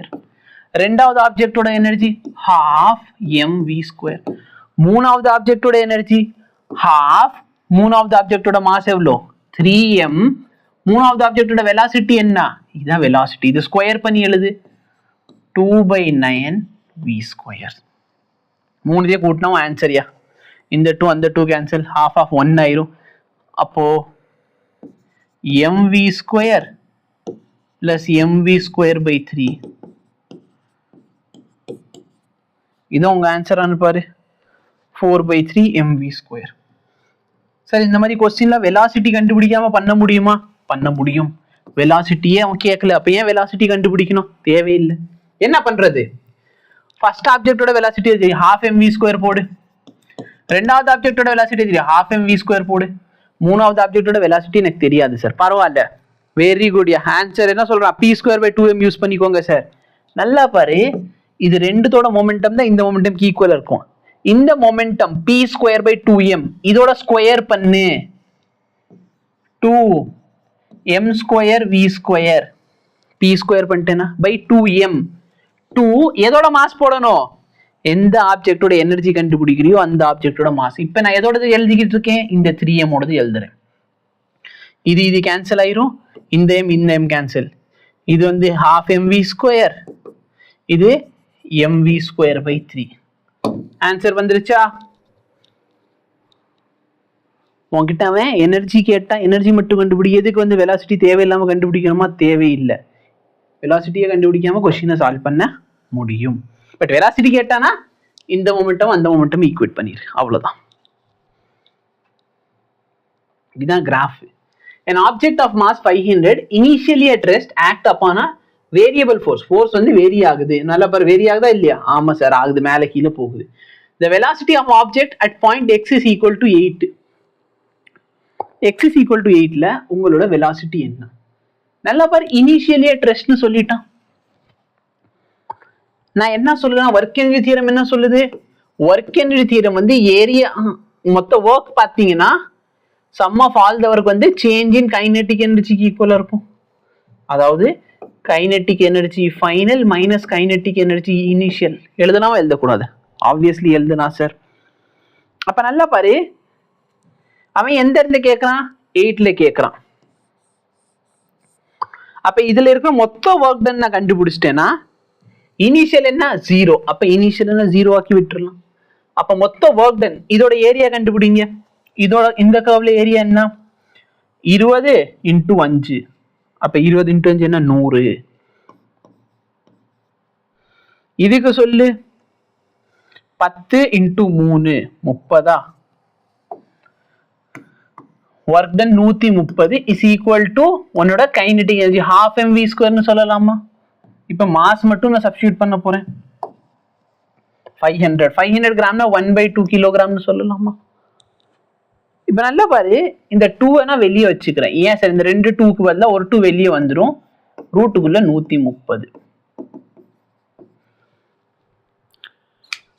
Speaker 1: ரெண்டாவது ஆப்ஜெக்டோட எனர்ஜி ½ mv². மூணாவது ஆப்ஜெக்டோட எனர்ஜி ½ மூணாவது ஆப்ஜெக்டோட மாஸ் எவ்வளோ? 3m. மூணாவது ஆப்ஜெக்டோட வெலாசிட்டி என்ன? இதுதான் வெலாசிட்டி. இது ஸ்கொயர் பண்ணி எழுது. 2/9v². மூணுதே கூட்டினா ஆன்சரியா? இந்த 2 அந்த 2 கேன்சல், ½ 1 ஆயிரும். அப்போ mv² plus mv²/3. இது உங்க ஆன்சர் பாரு, 4/3 mv². சார் இந்த மாதிரி கொஸ்டின்ல வெலாசிட்டி கண்டுபிடிக்காம பண்ண முடியுமா? பண்ண முடியும். வெலாசிட்டியே அவன் கேட்கல, அப்ப ஏன் வெலாசிட்டி கண்டுபிடிக்கணும்? தேவையில்லை. என்ன பண்றது? ஃபர்ஸ்ட் ஆப்ஜெக்டோட வெலாசிட்டி தெரியும், ½ mv² போடு. ரெண்டாவது ஆப்ஜெக்டோட வெலாசிட்டி தெரியும், ½ mv² போடு. மூணாவது ஆப்ஜெக்டோட வெலாசிட்டி எனக்கு தெரியாது சார். பரவாயில்ல, வெரி குட். ஆன்சர் என்ன சொல்றான்? p²/2m யூஸ் பண்ணிக்கோங்க சார். நல்லா பாரு, இது ரெண்டுத்தோட மொமெண்டம் தான் இந்த மொமெண்டம்க்கு ஈக்குவலா இருக்கும். இந்த மொமெண்டம் p²/2m, இதோட ஸ்கொயர் பண்ணு, 2m²v². p² பண்ணிட்டேனா பை 2m. 2 எதோட மாஸ் போடணும்? எந்த ஆப்ஜெக்டோட எனர்ஜி கண்டுபிடிக்கிறியோ அந்த ஆப்ஜெக்டோட மாஸ். இப்ப நான் எதோட எழுதிக்கிட்டு இருக்கேன்? இந்த 3m ஓடது எழுதுறேன். இது கேன்சல் ஆயிரும், இந்த m கேன்சல். இது ½ mv², இது mv²/3. ஆன்சர் வந்துருச்சா? உங்ககிட்ட அவன் எனர்ஜி கேட்டா எனர்ஜி மட்டும் கண்டுபிடி. எதுக்கு வெலாசிட்டி தேவையில்லாம கண்டுபிடிக்கணுமா? தேவையில்லை. வெலாசிட்டியை கண்டுபிடிக்காம கொஸ்டினை சால்வ் பண்ண முடியும். பட் வெலாசிட்டி கேட்டானா இந்த மொமெண்டம் அந்த மொமெண்டம் ஈக்குவேட் பண்ணிரு, அவ்வளவுதான். இதுதான் graph. an object of mass 500 initially at rest act upon a variable force. force vary ஆகுது. நல்லா பாரு, வேரி ஆகுதா இல்லையா? ஆமா சார், ஆகுது. மேல கீழே போகுது. the velocity of object at point x is equal to 8. x is equal to 8ல உங்களோட வெலாசிட்டி என்ன? நல்லா பாரு, இனிஷியலி அட் ரெஸ்ட்னு சொல்லிட்டான். நான் என்ன சொல்லுறேன்? ஒர்க் எனர்ஜி தியரம் என்ன சொல்லுது? ஒர்க் எனர்ஜி தியரம் ஏரியா, மொத்த ஒர்க் பார்த்தீங்கன்னா sum of all the work change in kinetic எனர்ஜிக்கு ஈக்குவலா இருக்கும். அதாவது kinetic energy final minus kinetic energy initial. எழுதலாமா எழுதக்கூடாது? ஆப்வியஸ்லி எழுதுனா சார். அப்ப நல்லா பாரு, அவன் எந்த இடத்துல கேட்கறான்? 8ல கேட்கறான். அப்ப இதுல இருக்கிற மொத்த ஒர்க் டன் நான் கண்டுபிடிச்சிட்டேன்னா இனிஷியல் என்ன 0. அப்ப இனிஷியல் என்ன 0 ஆக்கி விட்டுறலாம். அப்ப மொத்த ஒர்க் டன் இதோட ஏரியா கண்டுபிடிங்க. இதோட இந்த கர்வ்ல ஏரியா என்ன? 20 × 5. அப்ப 20 × 5 என்ன 100. இதுக்கு சொல்லு 10 × 3 30. Work done 130 is equal to உன்னோட கைனெட்டிக் எனர்ஜி 12 mv² சொல்லலாமா? இப்ப மாஸ் மட்டும் நான் சப்ஸ்டிட்யூட் பண்ண போறேன். 500 கிராம்னா 1/2 கிலோகிராம்னு சொல்லலாமா? இப்ப நல்லா பாரு, இந்த 2 நான் வெளியே வச்சுக்கிறேன். ஏன் சார்? இந்த 2 2க்கு பதிலா ஒரு 2 வெளியே வந்துடும். ரூட்டுக்குள்ள 130.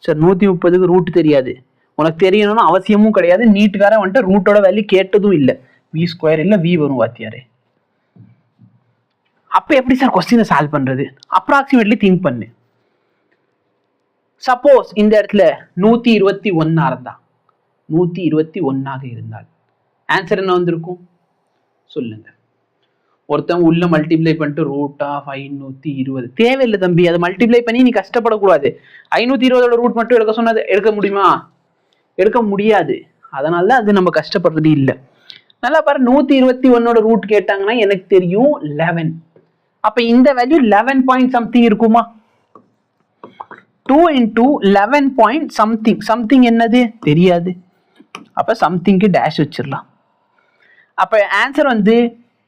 Speaker 1: சார் 130க்கு ரூட் தெரியாது. உனக்கு தெரியணும்னு அவசியமும் கிடையாது. நீட்டுக்கார வந்துட்டு ரூட்டோட வேல்யூ கேட்டதும் இல்லை. v² இல்ல v வரும் வாத்தியாரே. அப்ப எப்படி சார் கொஸ்டினை சால்வ் பண்றது? அப்ராக்சிமேட்லி திங்க் பண்ணு. சப்போஸ் இந்த இடத்துல 121 இருந்தா, 121 இருந்தால் ஆன்சர் என்ன வந்திருக்கும் சொல்லுங்க. ஒருத்தவங்க உள்ள மல்டிப்ளை பண்ணிட்டு ரூட் ஆஃப் 520 தேவையில்லை தம்பி. அதை மல்டிப்ளை பண்ணி நீ கஷ்டப்படக்கூடாது. 520 ரூட் மட்டும் எடுக்க சொன்னது எடுக்க முடியுமா? எடுக்க முடியாது. அதனால அது நம்ம கஷ்டப்படுறது இல்லை. நல்லா பாரு, 121 ரூட் கேட்டாங்கன்னா எனக்கு தெரியும் 11. அப்ப இந்த வேல்யூ 11 பாயிண்ட் சம்திங் இருக்குமா? 2 × 11 பாயிண்ட் சம்திங். சம்திங் என்னது தெரியாது. அப்ப சம்திங்க்கு டேஷ் வச்சிடலாம். அப்ப ஆன்சர் வந்து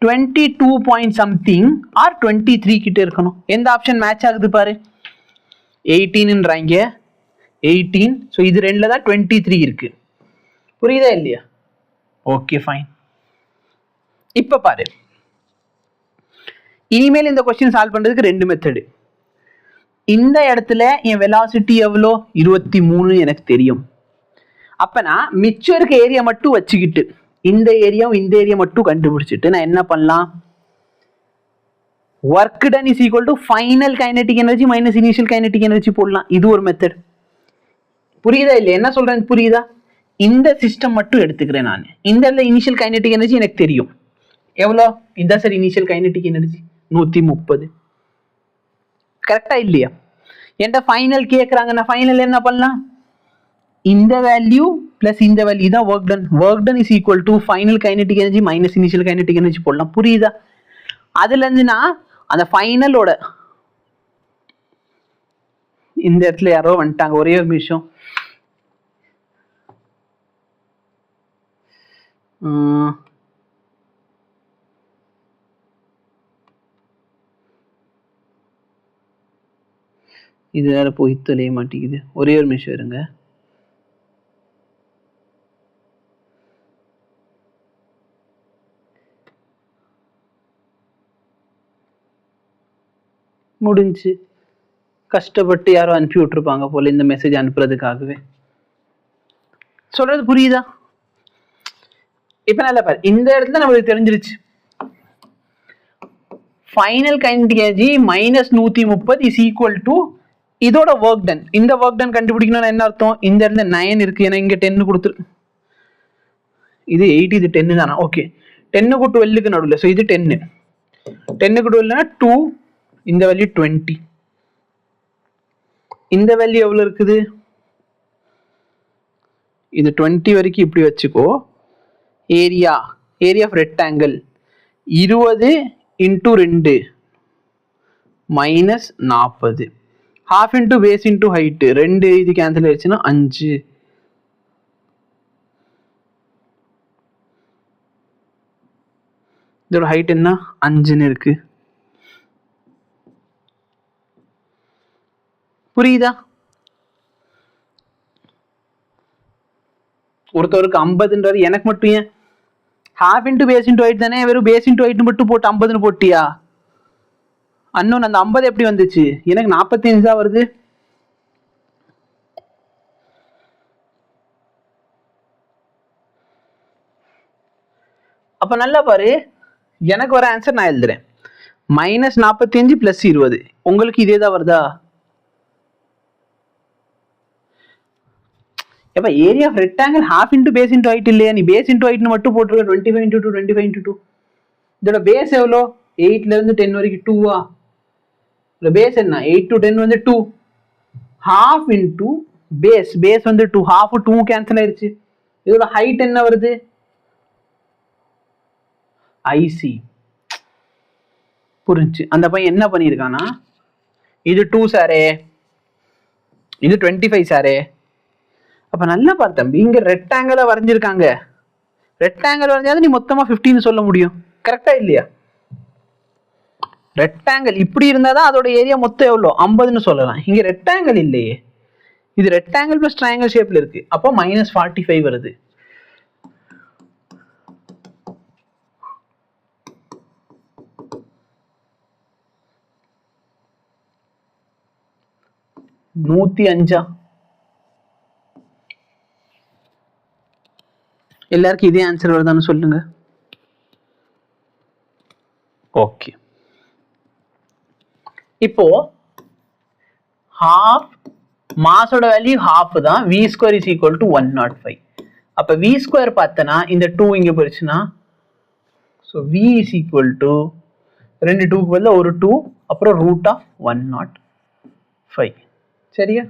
Speaker 1: 22 பாயிண்ட் சம்திங் ஆர் 23 கிட்ட இருக்கணும். எந்த ஆப்ஷன் மேட்ச் ஆகுது பாரு. 18ன்றாங்க 18. ஸோ இது ரெண்டுல தான் 23 இருக்கு. புரியுதா இல்லையா? Okay fine. இப்ப பாரு, இனிமேல் இந்த கொஸ்டின் சால்வ் பண்றதுக்கு 2 மெத்தடு. இந்த இடத்துல என் வெலாசிட்டி எவ்வளோ? 23 எனக்கு தெரியும். அப்ப நான் மிச்சம் இருக்க ஏரியா மட்டும் வச்சுக்கிட்டு இந்த ஏரியாவும் இந்த ஏரியா மட்டும் கண்டுபிடிச்சிட்டு நான் என்ன பண்ணலாம்? Work done is equal to final kinetic energy minus initial kinetic energy போடலாம். இது ஒரு மெத்தட். புரியுதா இல்லையா? என்ன சொல்றேன் புரியுதா? இந்த சிஸ்டம் மட்டும் எடுத்துக்கிறேன் நான். இந்த இடத்துல இனிஷியல் கைனெட்டிக் எனர்ஜி எனக்கு தெரியும். எவ்வளோ? இந்த சார் இனிஷியல் கைனெட்டிக் எனர்ஜி 130. கரெக்டா இல்லையா? என்கிட்ட ஃபைனல் கேட்கறாங்க. நான் ஃபைனல் என்ன பண்ணலாம்? இந்த வேல்யூ பிளஸ் இந்த வேல்யூ தான் work done. Work done is equal to final kinetic energy minus initial kinetic energy போடலாம். புரியுதா? அதுல இருந்து நான் அந்த ஃபைனலோட இந்த இடத்துல யாரோ வந்துட்டாங்க. ஒரே ஒரு நிமிஷம். இது வேற போய் தொலைய மாட்டேங்குது. ஒரே ஒரு நிமிஷம் இருங்க. முடிஞ்சு. கஷ்டப்பட்டு யாரோ அனுப்பி விட்டுருப்பாங்க போல இந்த மெசேஜ் அனுப்புறதுக்காகவே. சொல்றது புரியுதா? இப்ப நல்லா பாரு, இந்த இடத்துல நம்மளுக்கு தெரிஞ்சிருச்சு final kinetic energy minus 130 is equal to இதோட ஒர்க் டன். இந்த ஒர்க் டன் கண்டுபிடிக்கணும்னா என்ன அர்த்தம்? இந்த இடத்துல 9 இருக்கு. ஏன்னா இங்க 10 கொடுத்துரு. இது 8, இது 10 தானா? ஓகே. 10க்கு 12க்கு நடுவில். ஸோ இது 10. 10க்கு 12னா 2. இந்த வேல்யூ 20. இந்த வேல்யூ எவ்வளவு இருக்குது? இது 20 வரைக்கும் இப்படி வச்சுக்கோ. Area of rectangle 20 × 2 minus 40. half into base into height 2 இது கேன்சல் ஆயிடுச்சுன்னா 5. இதோட ஹைட் என்ன? 5ன்னு இருக்கு. புரியுதா? ஒருத்தருக்கு 50ன்றது எனக்கு மட்டும் ஏன்? half into base into height தானே. வெறும் base into height மட்டும் போட்டு 50ன்னு போட்டியா? அன்னோன் அந்த 50 எப்படி வந்துச்சு? எனக்கு 45 தான் வருது. அப்ப நல்லா பாரு, எனக்கு வர ஆன்சர் நான் எழுதுறேன். -45 + 20 உங்களுக்கு இதே தான் வருதா? எப்ப area of rectangle half into base into height இல்லையா? நீ base into height மட்டும் போட்டுருக்க 25 into 2 25 into 2. இதோட பேஸ் எவ்வளோ? 8 ல இருந்து 10 வரைக்கும் 2வா? இந்த பேஸ் என்ன? 8 to 10 வந்து 2. half into base வந்து 2, half 2 கேன்சல் ஆயிருச்சு. இதோட ஹைட் என்ன வருது? IC. புரிஞ்சு. அந்த பையன் என்ன பண்ணியிருக்கானா, இது 2 சாரே, இது 25 சாரே. அப்ப நல்லா பார்த்து தம்பி, இங்க ரெக்டாங்கிளா வரைஞ்சிருக்காங்க. ரெக்டாங்கிள் வரைஞ்சாதான் நீ மொத்தமா 15 சொல்ல முடியும். கரெக்டா இல்லையா? ரெக்டாங்கிள் இப்படி இருந்தாதான் அதோட ஏரியா மொத்தம் எவ்வளோ 50ன்னு சொல்லலாம். இங்க ரெக்டாங்கிள் இல்லையே, இது ரெக்டாங்கிள் பிளஸ் ட்ரையாங்கிள் ஷேப்ல இருக்கு. அப்போ -45 வருது. $105. எல்லாருக்கும் இதே ஆன்சர் வருதான்னு சொல்லுங்க. ஓகே, இப்போ half மாஸோட வேல்யூ half தான், v² = 105. அப்ப v² பார்த்தனா இந்த 2 இங்க போயிடுச்சுன்னா, ஸோ v = 2 2க்கு பதிலா ஒரு 2, அப்புறம் √105. சரியா?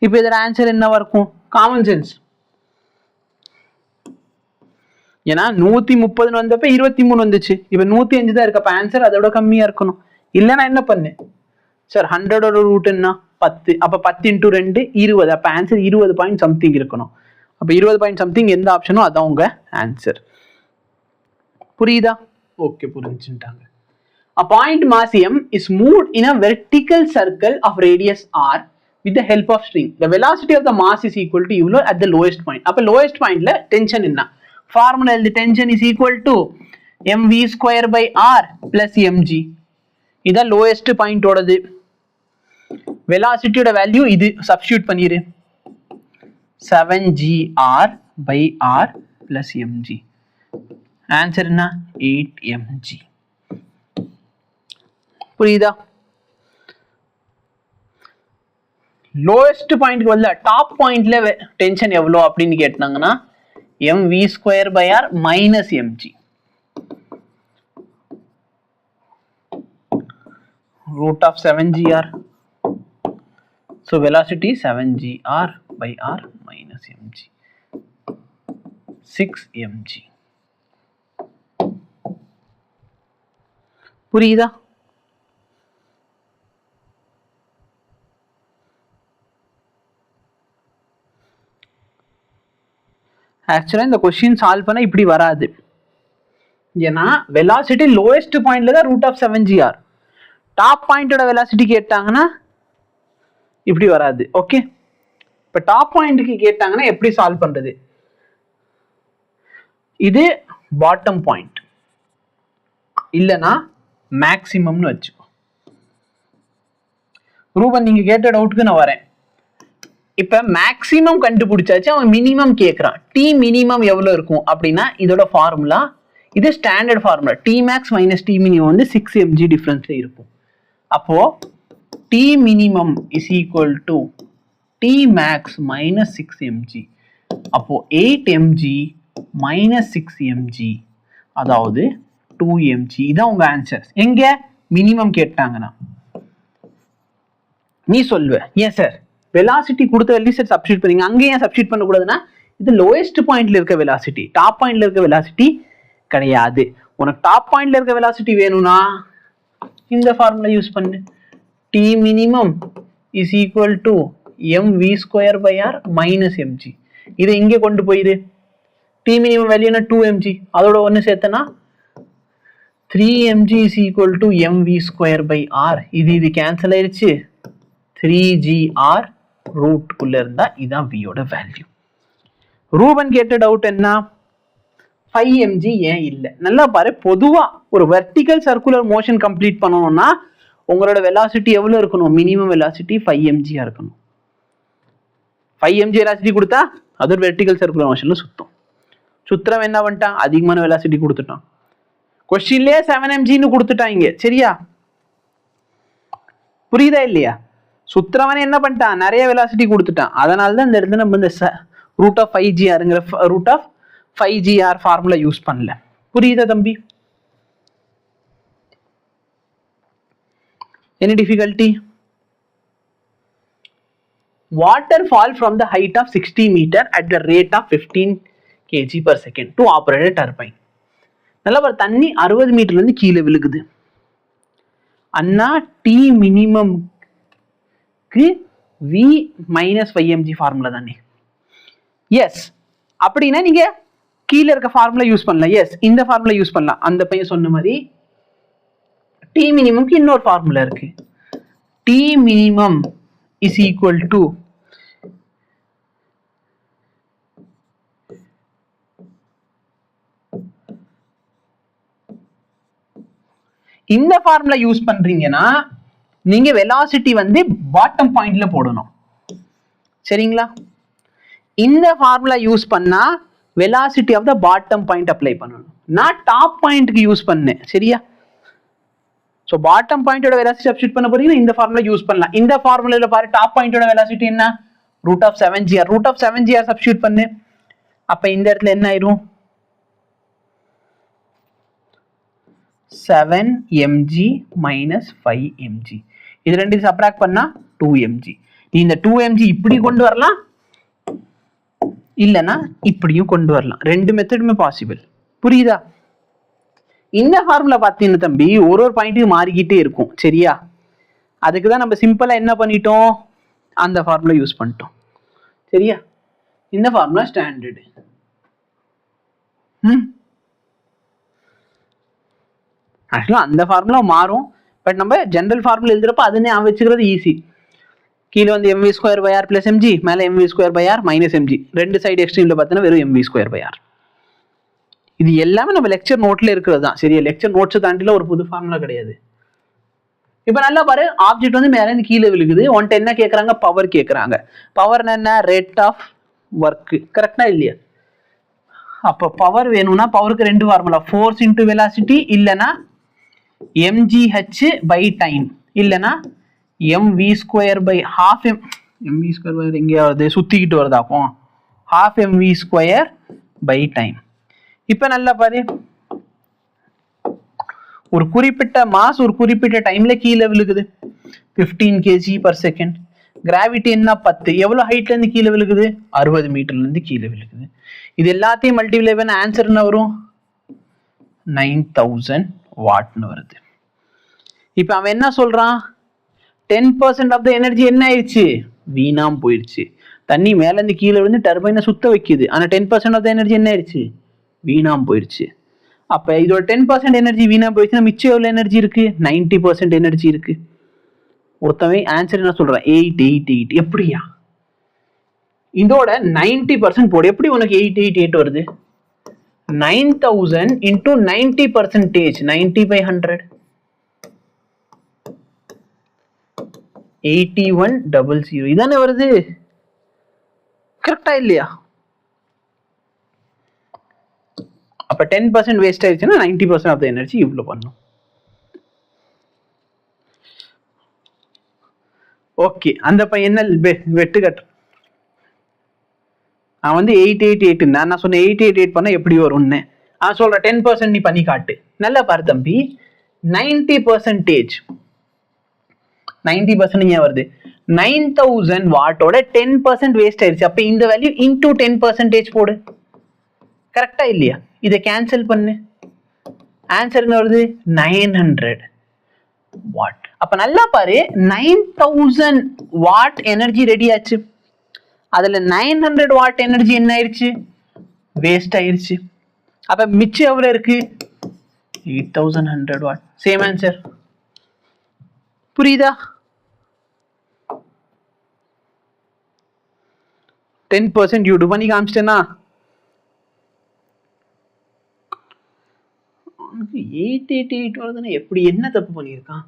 Speaker 1: இப்போ இதோட ஆன்சர் என்னவா இருக்கும்? Common sense. ஏன்னா 130 வந்தப்ப 23 வந்துச்சு, இப்ப 105 தான் இருக்கு. அப்ப ஆன்சர் அதோட கம்மியா இருக்கணும். இல்லைன்னா என்ன பண்ணு சார், 100ஓட ரூட் என்ன 10, அப்ப 10 × 2 20, அப்ப ஆன்சர் 20 பாயிண்ட் சம்திங் இருக்கணும். அப்ப 20 பாயிண்ட் சம்திங் எந்த ஆப்ஷனோ அதான் உங்க ஆன்சர். புரியுதா? Okay, புரிஞ்சுட்டாங்க. A point mass m is moved in a vertical circle of radius r with the help of string. The velocity of the mass is equal to euro at the lowest point. அப்ப lowest pointல tension என்ன? Formula the tension is equal to mv²/r plus mg. இதான் lowest point ஓடது. velocity ஓட value இது substitute பண்ணிரு, 7gr/r plus mg. Answer என்ன? 8mg. புரியுதா? Lowest பாயிண்ட்க்கு வரல, top பாயிண்ட்ல டென்ஷன் எவ்வளோ அப்படின்னு கேட்டாங்கன்னா mv²/r minus mg. √7gr. So velocity 7gr/r minus mg, 6mg. புரியுதா? ஆக்சுவலா இந்த கொஸ்டின் சால்வ் பண்ண இப்படி வராது. ஏன்னா வெலாசிட்டி லோயஸ்ட் பாயிண்ட்ல தான் √7gr. டாப் பாயிண்டோட வெலாசிட்டி கேட்டாங்கன்னா இப்படி வராது. ஓகே, இப்ப டாப் பாயிண்ட்க்கு கேட்டாங்கன்னா எப்படி சால்வ் பண்றது? இது பாட்டம் பாயிண்ட் இல்லனா மேக்ஸிமம்னு வச்சுக்கோ. ரூபன், நீங்க கேட்ட டவுட்டுக்கு நான் வரேன். இப்ப மேக்ஸிமம் கண்டுபிடிச்சாச்சு, அவன் மினிமம் கேட்கறான். டி மினிமம் எவ்வளவு இருக்கும் அப்படின்னா இதோட ஃபார்முலா, இது standard formula. T max minus T minimum வந்து 6mg டிஃபரன்ஸ்ல இருக்கும். அப்போ T minimum is equal to T max minus 6mg. அப்போ 8mg மைனஸ் 6mg, அதாவது 2mg. இதான் உங்க ஆன்சர். எங்க மினிமம் கேட்டாங்கன்னா நீ சொல்லுவ, ஏன் சார் வெலாசிட்டி கொடுத்த வேல்யூ சார் சப்ஸ்டிட்யூட் பண்ணீங்க, அங்கே ஏன் சப்ஸ்டிட்யூட் பண்ணக்கூடாதுன்னா இது லோயஸ்ட் பாயிண்ட்ல இருக்க வெலாசிட்டி, டாப் பாயிண்ட்ல இருக்க வெலாசிட்டி கிடையாது. உனக்கு டாப் பாயிண்ட்ல இருக்க வெலாசிட்டி வேணும்னா இந்த ஃபார்முலா யூஸ் பண்ணு. T minimum is equal to mv²/r minus mg. இதை இங்கே கொண்டு போயிரு. டி மினிமம் வேல்யூனா 2mg, அதோட ஒன்று சேர்த்தனா 3mg is equal to mv²/r. இது கேன்சல் ஆயிடுச்சு. 3gr ரூட்குள்ள இருந்தா இதான் வியோட வேல்யூ. ரூபன் கேட்ட டவுட் என்ன? 5mg ஏன் இல்லை? நல்லா பாரு, பொதுவா ஒரு வெர்டிகல் சர்க்குலர் மோஷன் கம்ப்ளீட் பண்ணணும்னா உங்களோட வெலாசிட்டி எவ்வளவு இருக்கணும்? மினிமம் வெலாசிட்டி 5mg இருக்கணும். 5mg வெலாசிட்டி கொடுத்தா அது ஒரு வெர்டிகல் சர்க்குலர் மோஷன்ல சுத்தும். சுத்திரம் என்ன பண்ணிட்டான், அதிகமான வெலாசிட்டி கொடுத்துட்டான். கொஸ்டின்லயே 7mgன்னு கொடுத்துட்டாங்க. சரியா, புரியுதா இல்லையா? சுத்திரவன் என்ன பண்ணிட்டான், நிறைய வெலாசிட்டி கொடுத்துட்டான். அதனால தான் இந்த இடத்துல நம்ம இந்த root of 5gr root of 5gr formula use பண்ணல. புரியுதா தம்பி? Any difficulty? Water fall from the height of 60 meter at the rate of 15 kg per second to operate a turbine. நல்லா பாரு, தண்ணி 60 மீட்டர்ல இருந்து கீழே விழுகுது. அண்ணா டி மினிமம்க்கு v minus 5mg ஃபார்முலா தானே? எஸ். அப்படின்னா நீங்க கீழே இருக்க ஃபார்முலா யூஸ் பண்ணலாம். எஸ், இந்த ஃபார்முலா யூஸ் பண்ணலாம். அந்த பையன் சொன்ன மாதிரி டி மினிமம்க்கு இன்னொரு ஃபார்முலா இருக்கு. T minimum is equal to இந்த ஃபார்முலா யூஸ் பண்றீங்கன்னா நீங்க வெலாசிட்டி வந்து பாட்டம் பாயிண்ட்ல போடணும். சரிங்களா? இந்த ஃபார்முலா யூஸ் பண்ணா velocity of the bottom point apply பண்ணணும். நான் டாப் பாயிண்ட்க்கு யூஸ் பண்ணேன். சரியா? ஸோ பாட்டம் பாயிண்டோட வெலாசிட்டி சப்ஸ்டிட் பண்ண போறீங்கன்னா இந்த ஃபார்முலா யூஸ் பண்ணலாம். இந்த ஃபார்முலால பாரு, டாப் பாயிண்டோட வெலாசிட்டி என்ன, root of 7gr. Root of 7gr substitute பண்ணு. அப்ப இந்த இடத்துல என்ன ஆயிரும், 7mg minus 5mg. இது ரெண்டு சப்ராக்ட் பண்ணா 2mg. நீ இந்த 2mg இப்படி கொண்டு வரலாம், இல்லனா இப்படியும் கொண்டு வரலாம். ரெண்டு மெத்தடுமே பாசிபிள். புரியுதா? இந்த ஃபார்முலா பார்த்தீங்கன்னா தம்பி ஒரு பாயிண்ட்டுக்கு மாறிக்கிட்டே இருக்கும். சரியா? அதுக்கு தான் நம்ம சிம்பிளா என்ன பண்ணிட்டோம், அந்த ஃபார்முலா யூஸ் பண்ணிட்டோம். சரியா? இந்த ஃபார்முலா ஸ்டாண்டர்டு. ஆக்சுவலா அந்த ஃபார்முலா மாறும், பட் நம்ம ஜெனரல் ஃபார்முலா எழுதுறப்ப அதுனே வச்சுக்கிறது ஈஸி. கீழே வந்து mv square by r plus mg, மேலே mv square by r minus mg. ரெண்டு சைடு எக்ஸ்ட்ரீம்ல பார்த்தீங்கன்னா வெறும் mv ஸ்கொயர் பை ஆர். இது எல்லாமே நம்ம லெக்சர் நோட்ல இருக்கிறது தான். சரியா? லெக்சர் நோட்ஸ் தாண்டில ஒரு புது ஃபார்முலா கிடையாது. இப்போ நல்லா பாரு, ஆப்ஜெக்ட் வந்து மேலே இருந்து கீழே விழுகுது. ஒன்ட்ட என்ன கேட்கறாங்க, பவர் கேட்கறாங்க. பவர் என்ன, ரேட் ஆஃப் ஒர்க். கரெக்டா இல்லையா? அப்போ பவர் வேணும்னா பவருக்கு ரெண்டு ஃபார்முலா, ஃபோர்ஸ் இன்டு வெலாசிட்டி, இல்லைன்னா mgh பை டைம், இல்லைன்னா mv square by half mv square by எங்கேயாவது சுத்திக்கிட்டு வருதாக்கும், half mv square by time. இப்ப நல்லா பாரு, ஒரு குறிப்பிட்ட மாஸ் ஒரு குறிப்பிட்ட டைம்ல கீழே விழுகுது, 15 kg per second. கிராவிட்டி என்ன 10. எவ்வளவு ஹைட்ல இருந்து கீழே விழுகுது, 60 மீட்டர்ல இருந்து கீழே விழுகுது. இது எல்லாத்தையும் மல்டிப்ளை பண்ண ஆன்சர் என்ன வரும், 9000 வாட்னு வருது. இப்ப அவன் என்ன சொல்றான், 10% ஆஃப் த எனர்ஜி என்ன ஆயிடுச்சு, வீணாம் போயிடுச்சு. தண்ணி மேல இருந்து கீழே விழுந்து டர்பைனை சுத்த வைக்குது, ஆனா 10% ஆஃப் த எனர்ஜி என்ன ஆயிடுச்சு, வீணாம் போயிடுச்சு. அப்ப இதோட 10% எனர்ஜி வீணா போயிடுச்சுன்னா மிச்சம் எவ்வளவு எனர்ஜி இருக்கு, 90% எனர்ஜி இருக்கு. ஒருத்தவன் ஆன்சர் என்ன சொல்றான், 888. எப்படியா, இதோட 90% போடு. எப்படி உனக்கு 888 வருது, 9000 into 90%, 90 by 100, 8100. இதானே வருது. கரெக்டா இல்லையா? அப்ப 10% வேஸ்ட் ஆயிடுச்சுன்னா 90% ஆஃப் த எனர்ஜி இவ்வளவு பண்ணும். ஓகே, அந்த பையன் என்ன வெட்டு கட்டு, நான் வந்து 888, நான் சொன்னேன் 888 பண்ண எப்படி வரும்னு. நான் சொல்றேன் 10% நீ பண்ணி காட்டு. நல்லா பாரு தம்பி, 90% ஏன் வருது, 9000 வாட்டோட 10% வேஸ்ட் ஆயிடுச்சு. அப்ப இந்த வேல்யூ இன்டூ 10% போடு. கரெக்டா இல்லையா? இதை கேன்சல் பண்ணு, ஆன்சர் என்ன வருது, 900 வாட். அப்ப நல்லா பாரு, 9000 வாட் எனர்ஜி ரெடி ஆச்சு. அதுல 900 வாட் எனர்ஜி என்ன ஆயிடுச்சு, வேஸ்ட் ஆயிடுச்சு. அப்ப மிச்சம் எவ்வளவு இருக்கு, 8100 வாட். Same answer. புரியுதா? 10% யூ பண்ணி காமிச்சிட்டேனா, 888 வருதுன்னா எப்படி, என்ன தப்பு பண்ணியிருக்கான்?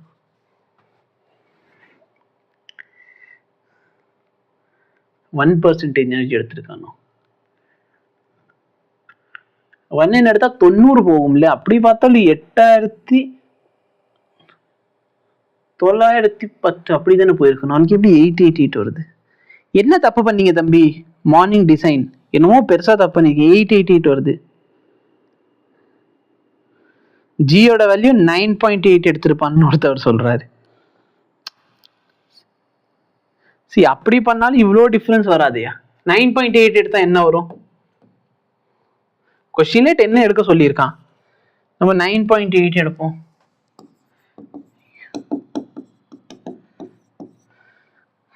Speaker 1: %1 எனர்ஜி எடுத்திருக்கானோ. 1 எடுத்தா 90 போகும்ல, அப்படி பார்த்தாலும் 8910 அப்படிதானே போயிருக்கு. நாளைக்கு எப்படி 888 வருது? என்ன தப்பு பண்ணீங்க தம்பி? மார்னிங் டிசைன் என்னமோ பெருசா தப்பு பண்ணீங்க. 888 வருது. ஜியோட வேல்யூ 9.8 எடுத்திருப்பான்னு ஒருத்தவர் சொல்றாரு. சி அப்படி பண்ணாலும் இவ்வளோ டிஃபரன்ஸ் வராதையா? 9.8 எடுத்தா என்ன வரும்? கொஸ்டின்ல 10 எடுக்க சொல்லியிருக்கான், நம்ம 9.8 எடுப்போம்.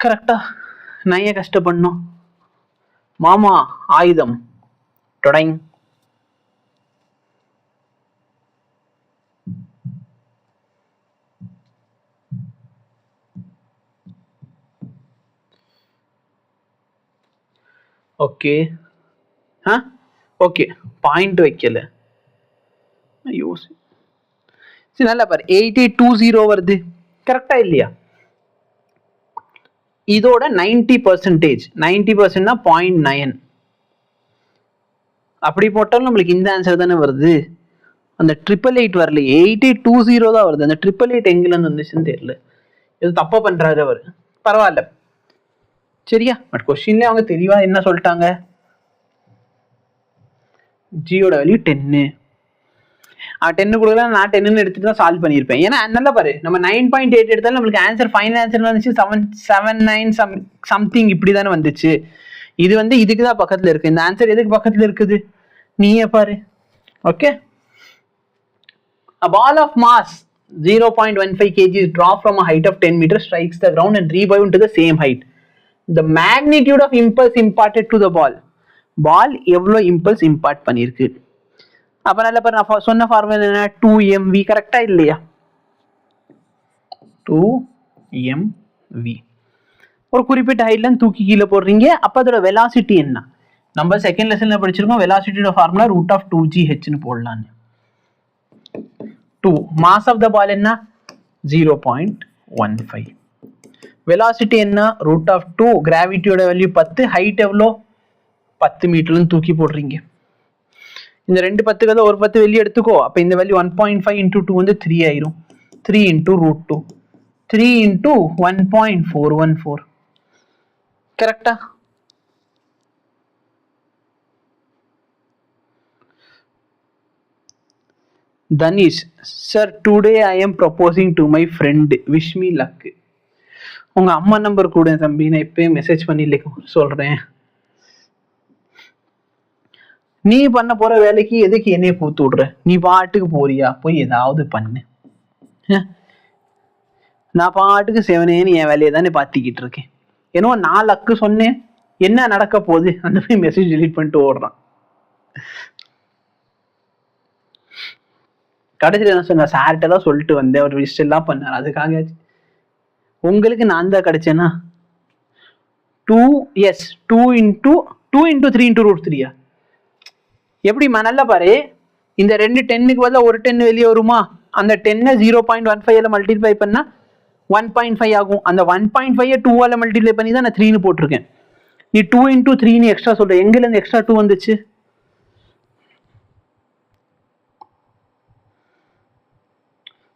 Speaker 1: கரெக்டா? நான் ஏன் கஷ்டப்படணும்? மாமா ஆயுதம் தொடங். ஓகே ஓகே, பாயிண்ட் வைக்கல. சரி நல்லா பாரு, 8820 வருது. கரெக்டா இல்லையா? இதோட 90%, 90%னா 0.9. அப்படி போட்டாலும் நம்மளுக்கு இந்த ஆன்சர் தானே வருது. அந்த 888 வரல, 8820 தான் வருது. அந்த 888 எங்கிருந்து வந்துச்சுன்னு தெரியல. இது தப்பா பண்றாரு அவர். பரவாயில்ல, சரியா? பட் கொஸ்டின்ல அவங்க தெளிவா என்ன சொல்லிட்டாங்க? ஜியோட வேல்யூ 10. 10 கொடுக்கல, நான் 10 எடுத்துட்டு தான் சால்வ் பண்ணியிருப்பேன். ஏன்னா நல்லா பாரு, நம்ம 9.8 எடுத்தாலும் நம்மளுக்கு ஆன்சர் ஃபைனல் ஆன்சர் வந்துச்சு 779 சம்திங் இப்படி தானே வந்துச்சு. இது வந்து இதுக்கு தான் பக்கத்துல இருக்கு. இந்த ஆன்சர் எதுக்கு பக்கத்துல இருக்குது நீயே பாரு. Okay, a ball of mass 0.15 kg is dropped from a height of 10 meters, strikes the ground and rebound to the same height. The magnitude of impulse imparted to the ball. பால் எவ்வளோ impulse impart பண்ணியிருக்கு. அப்போ நல்ல பாரு, நான் சொன்ன formula என்ன? 2mv. கரெக்டா இல்லையா? 2mv. ஒரு குறிப்பிட்ட ஹைட்ல தூக்கி கீழே போடுறீங்க. அப்போ அதோட வெலாசிட்டி என்ன? நம்ம செகண்ட் லெசன்ல படிச்சிருக்கோம், வெலாசிட்டியோட ஃபார்முலா √2gh போடலான்னு. 2 மாஸ் ஆஃப் த பால் என்ன? 0.15. வெலாசிட்டி என்ன? √2. கிராவிட்டியோட வேல்யூ 10. ஹைட் எவ்வளோ? 10 மீட்டர்னு தூக்கி போடுறீங்க. இந்த 2 10 ஒரு 10 வெளியே எடுத்துக்கோ. அப்போ இந்த வேல்யூ 1.5 × 2 வந்து 3 ஆயிரும். 3 × √2, 3 × 1.414. கரெக்டா? Danish, sir, today I am proposing to my friend. Wish me luck. உங்க அம்மா நம்பர் கூட தம்பி, நான் இப்பயே மெசேஜ் பண்ணி சொல்றேன். நீ பண்ண போற வேலைக்கு எதுக்கு என்னைய கூத்து விடுற? நீ பாட்டுக்கு போறியா? போய் ஏதாவது பண்ணு. நான் பாட்டுக்கு செவனேன்னு என் வேலையை தானே பார்த்திக்கிட்டு இருக்கேன். ஏன்னோ நான் லக்கு சொன்னேன், என்ன நடக்க போகுது அந்த மாதிரி மெசேஜ் டெலீட் பண்ணிட்டு ஓடுறான். கடைசியில் என்ன சொன்ன? சார்கிட்ட தான் சொல்லிட்டு வந்தேன், அவர் விஷ் எல்லாம் பண்ணார். அதுக்காக உங்களுக்கு நான் தான் கிடைச்சேன்னா 2 × 3 × √3. எப்படிமா? நல்லா பாரு, இந்த 2 10க்கு பதிலாக ஒரு 10 வெளியே வருமா? அந்த 10 0.15 மல்டிப்ளை பண்ணா 1.5 ஆகும். அந்த 1.5 2 மல்டிப்ளை பண்ணி தான் நான் 3ன்னு போட்டிருக்கேன். நீ 2 × 3 எக்ஸ்ட்ரா சொல்ற, எங்கேருந்து இருந்து எக்ஸ்ட்ரா 2 வந்துச்சு?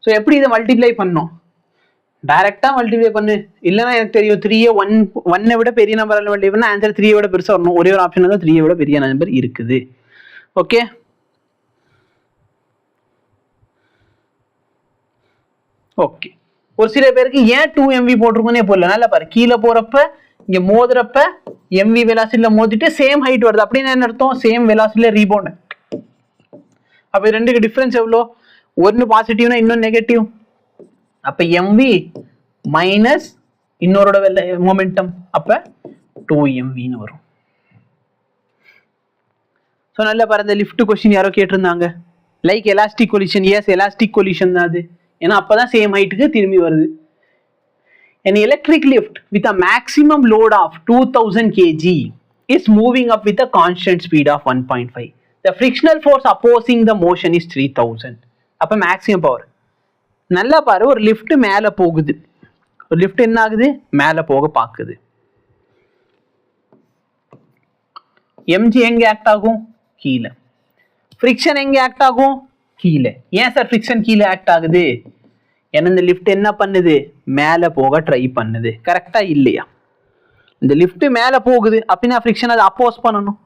Speaker 1: ஸோ எப்படி இதை மல்டிப்ளை பண்ணோம்? டைரக்டா மல்டிப்ளை பண்ணு. இல்லைன்னா எனக்கு தெரியும் 3 1 விட பெரிய நம்பரால் மல்டிப்ளை பண்ணா ஆன்சர் 3 விட பெருசாக வரணும். ஒரே ஒரு ஆப்ஷன் தான் 3 விட பெரிய நம்பர் இருக்குது. Okay, okay. ஒரு சில பேருக்கு ஏன் 2mv போட்டிருக்கோன்னே போடல. நல்லா பாரு, கீழே போறப்ப இங்க மோதுறப்ப mv வெலாசிட்டில மோதிட்டு சேம் ஹைட் வருது. அப்படின்னு என்ன அர்த்தம்? சேம் வெலாசிட்டில ரீபவுண்ட். அப்ப ரெண்டுக்கு டிஃபரன்ஸ் எவ்வளோ? ஒன்னு பாசிட்டிவ்னா இன்னொன்று நெகட்டிவ். அப்ப mv மைனஸ் இன்னொரோட மொமெண்டம், அப்ப 2mvன்னு வரும். ஸோ நல்ல பாரு, இந்த லிஃப்ட் கொஸ்டின் யாரோ கேட்டிருந்தாங்க. Like elastic collision. Yes, elastic collision தான் அது. ஏன்னா அப்பதான் சேம் ஹைட்டுக்கு திரும்பி வருது. An electric lift with a maximum load of 2000 kg is moving up with a constant speed of 1.5. The frictional force opposing the motion is 3000. அப்ப maximum power. நல்லா பாரு, ஒரு லிஃப்ட் மேல போகுது. ஒரு லிஃப்ட் என்ன ஆகுது? மேல போக பாக்குது. mg எங்க ஆக்ட் ஆகும்? கீழே. ஃப்ரிக்ஷன் எங்க ஆக்ட் ஆகும்? கீழே. ஏன் சார் ஃப்ரிக்ஷன் கீழே ஆக்ட் ஆகுது? ஏன்னா இந்த லிஃப்ட் என்ன பண்ணுது? மேலே போக ட்ரை பண்ணுது. கரெக்டா இல்லையா? இந்த லிஃப்ட் மேலே போகுது அப்படின்னா ஃப்ரிக்ஷன் அதை அப்போஸ் பண்ணணும்.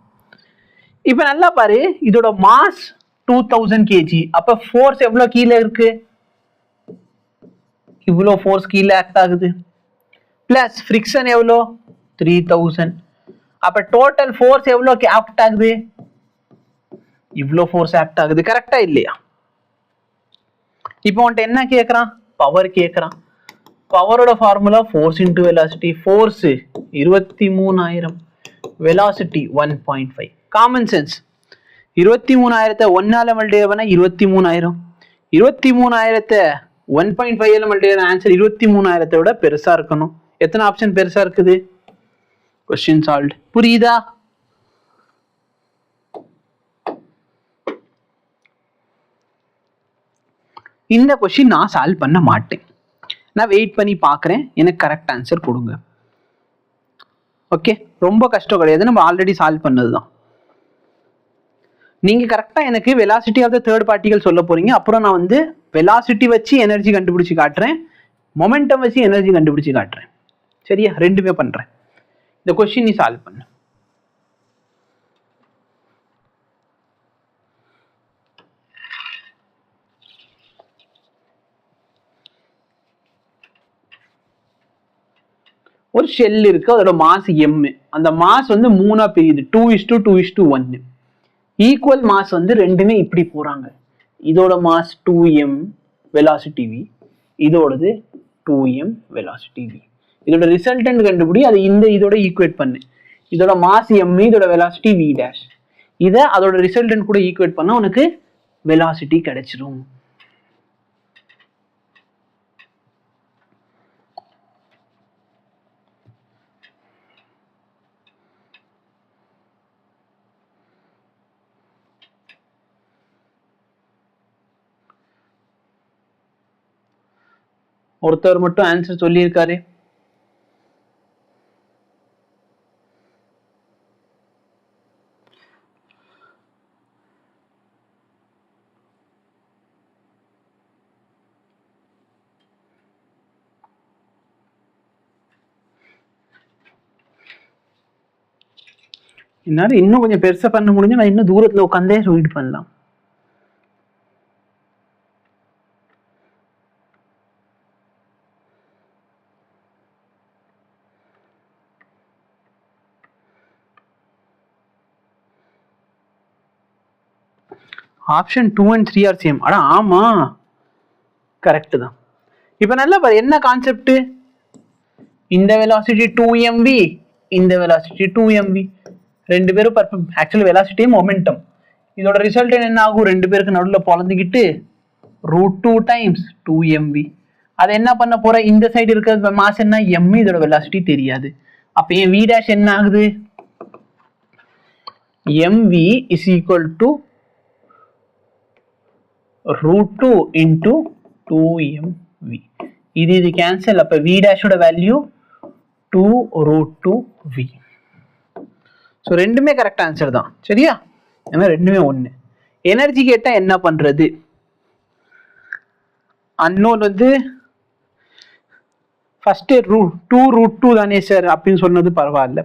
Speaker 1: இப்போ நல்லா பாரு, இதோட மாஸ் 2000 kg. அப்ப ஃபோர்ஸ் எவ்வளவு கீழே இருக்கு? இவ்வளோ ஃபோர்ஸ் கீழே ஆக்ட் ஆகுது. பிளஸ் ஃப்ரிக்ஷன் எவ்வளோ? 3000. அப்ப டோட்டல் ஃபோர்ஸ் எவ்வளோ ஆக்ட் ஆகுது? இவ்வளோ ஃபோர்ஸ் ஆக்ட் ஆகுது. கரெக்டா இல்லையா? இப்போ உன்ட்ட என்ன கேட்கறான்? பவர் கேட்கறான். பவரோட formula force into velocity. Force 23000, velocity 1.5. Common sense. 23000 1ஆல மல்டிப்ளை பண்ணா 23000. 23000 1.5 மல்டிப்ளை ஆன்சர் 23000 விட பெருசா இருக்கணும். எத்தனை ஆப்ஷன் பெருசா இருக்குது? Question solved. புரியுதா? இந்த கொஸ்டின் நான் சால்வ் பண்ண மாட்டேன். நான் வெயிட் பண்ணி பார்க்குறேன், எனக்கு கரெக்ட் ஆன்சர் கொடுங்க. ஓகே, ரொம்ப கஷ்டம் கிடையாது, நம்ம ஆல்ரெடி சால்வ் பண்ணது தான். நீங்க கரெக்டா எனக்கு velocity of the third particle சொல்ல போறீங்க. அப்புறம் நான் வந்து வெலாசிட்டி வச்சு எனர்ஜி கண்டுபிடிச்சு காட்டுறேன், மொமெண்டம் வச்சு எனர்ஜி கண்டுபிடிச்சு காட்டுறேன். சரியா? ரெண்டுமே பண்றேன். இந்த கொஸ்டின் நீ சால்வ் பண்ணு. ஒரு ஷெல் இருக்கு, அதோட மாஸ் m. அந்த மாஸ் வந்து 3ஆ பிரியுது, 2:2:1. ஈக்குவல் மாஸ் வந்து ரெண்டுமே இப்படி போறாங்க. இதோட mass 2m velocity v, இதோடது 2m velocity v. இதோட ரிசல்டன்ட் கண்டுபிடி, அது இதோட ஈக்குவேட் பண்ணு. இதோட மாஸ் m, இதோட வெலாசிட்டி v டேஷ். இதை அதோட ரிசல்டன்ட் கூட ஈக்குவேட் பண்ணா உனக்கு வெலாசிட்டி கிடைச்சிரும். ஒருத்தர் மட்டும் ஆன்சர் சொல்லியிருக்காரு. என்னால இன்னும் கொஞ்சம் பெருசா பண்ண முடிஞ்சு நான் இன்னும் தூரத்துல உட்காந்தே ரீட் பண்ணலாம். Option 2 and 3 R same. அட ஆமா, கரெக்ட் தான். இப்போ நல்லா பாரு, என்ன கான்செப்ட்? இந்த வெலாசிட்டி 2mv, இந்த வெலாசிட்டி 2mv, ரெண்டு பேரும் ஆக்சுவலி வெலாசிட்டி மொமெண்டம். இதோட ரிசல்ட் என்ன ஆகும்? ரெண்டு பேருக்கு நடுவில் பொழந்துக்கிட்டு √2 டைம்ஸ் 2mv. அதை என்ன பண்ண போற? இந்த சைடு இருக்கிறது மாஸ் என்ன? m, இதோட வெலாசிட்டி தெரியாது. அப்ப என் v டேஷ் என்ன ஆகுது? mv is equal to √2 into 2mv. இது கேன்சல். அப்ப v dash ஓட வேல்யூ 2√2v. ஸோ ரெண்டுமே கரெக்ட் ஆன்சர் தான். சரியா? ஏன்னா ரெண்டுமே ஒன்று. எனர்ஜி கேட்டா என்ன பண்றது? அன்னோன் வந்து ஃபர்ஸ்ட் 2√2 தானே சார் அப்படின்னு சொன்னது பரவாயில்ல.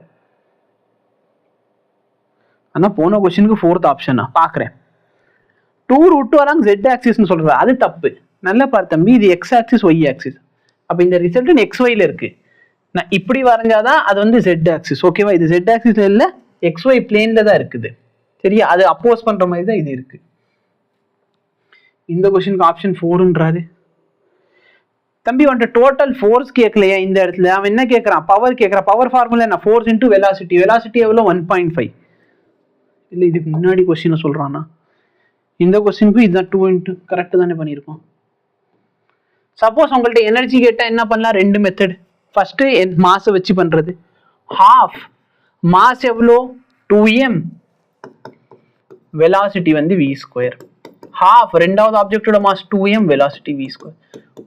Speaker 1: ஆனா போன கொஸ்டினுக்கு 4th ஆப்ஷனா பாக்குறேன். 2√2 along z axis சொல்றது அது தப்பு. நல்லா பாரு தம்பி, இது x axis y axis. அப்ப இந்த ரிசல்ட் xy ல இருக்கு. நான் இப்படி வரைஞ்சாதான் அது வந்து z axis. ஓகேவா? இது z axis இல்ல, xy பிளேன்ல தான் இருக்குது. சரியா? அது அப்போஸ் பண்ற மாதிரி தான் இது இருக்கு. இந்த கொஸ்டினுக்கு ஆப்ஷன் 4ன்றாரு. தம்பி வந்துட்டு டோட்டல் ஃபோர்ஸ் கேட்கலையா இந்த இடத்துல? அவன் என்ன கேட்கறான்? பவர் கேட்கறான். பவர் ஃபார்முலா என்ன? Force into velocity. வெலாசிட்டி எவ்வளோ? 1.5. இல்ல இதுக்கு முன்னாடி கொஸ்டினை சொல்றானா? இந்த கொஸ்டினுக்கு இதுதான் 2 இன்ட்டு கரெக்ட் தானே பண்ணியிருக்கோம். சப்போஸ் உங்கள்ட்ட எனர்ஜி கேட்டா என்ன பண்ணலாம்? ரெண்டு மெத்தட். ஃபர்ஸ்ட் மாஸை வச்சு பண்றது. ஹாஃப் மாஸ் எவ்வளோ? 2m, வெலாசிட்டி வந்து v². ஹாஃப் ரெண்டாவது ஆப்ஜெக்டோட மாஸ் 2m, வெலாசிட்டி v².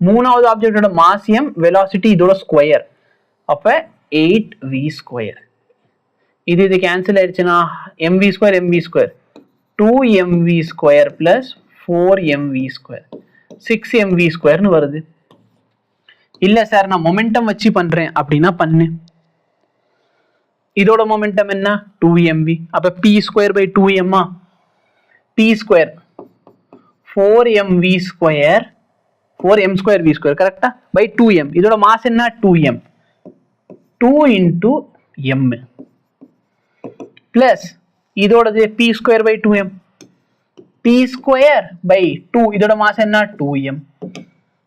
Speaker 1: மூணாவது ஆப்ஜெக்டோட மாஸ் m, வெலாசிட்டி இதோட ஸ்கொயர். அப்ப 8v². இது கேன்சல் ஆயிடுச்சுன்னா mv², mv². 2mv square plus 4mv square 6mv square னு வருது. இல்ல சார் நான் மொமெண்டம் வச்சு பண்றேன் அப்படின்னா பண்ணு. இதோட மொமெண்டம் என்ன 2mv. அப்ப p square by 2m p square 4mv square 4m square v square கரெக்டா by 2m. இதோட மாஸ் என்ன 2m 2 into m plus இதோடது p square by 2m p square by 2 இதோட மாஸ் என்ன 2m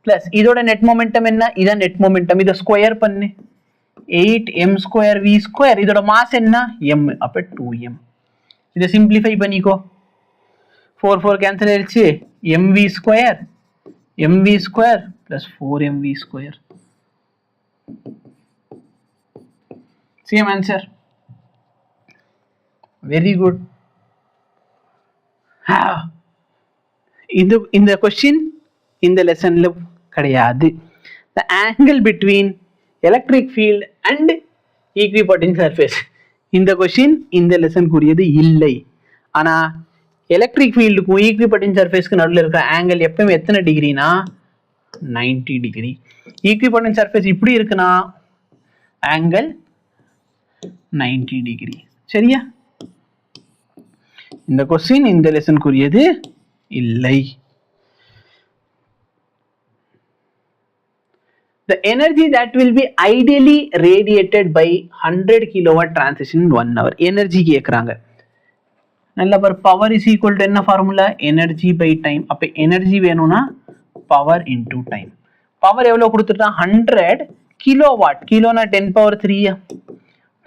Speaker 1: plus இதோட net momentum என்ன இதான் net momentum. இத square பண்ணு 8m square v square இதோட மாஸ் என்ன m அப்ப 2m. இத சிம்பிளிஃபை பண்ணிக்கோ 4 4 கேன்சல் ஆயிடுச்சு mv square plus 4mv square same answer. Very good. இந்த question இந்த லெசன்ல கிடையாது. The angle between electric field and equipotent surface இந்த question இந்த லெசன் குறியது இல்லை. ஆனா எலக்ட்ரிக் ஃபீல்டுக்கும் ஈக்விபோட்டன்ட் சர்ஃபேஸ்க்கு நடுவில் இருக்கிற ஆங்கிள் எப்பவுமே எத்தனை டிகிரினா 90 டிகிரி. ஈக்விபோட்டன்ட் சர்ஃபேஸ் இப்படி இருக்குன்னா ஆங்கிள் 90 டிகிரி. சரியா? இந்த क्वेश्चन இந்த லெசன் குறியது இல்லை. The energy that will be ideally radiated by 100 kilowatt transition in 1 hour. Energy கேக்குறாங்க. நல்ல பவர் இஸ் ஈக்குவல் டு என்ன ஃபார்முலா எனர்ஜி பை டைம். அப்ப எனர்ஜி வேணும்னா பவர் இன்டூ டைம். பவர் எவ்வளவு கொடுத்துருக்கான் 100 கிலோவாட். கிலோனா 10 power 3.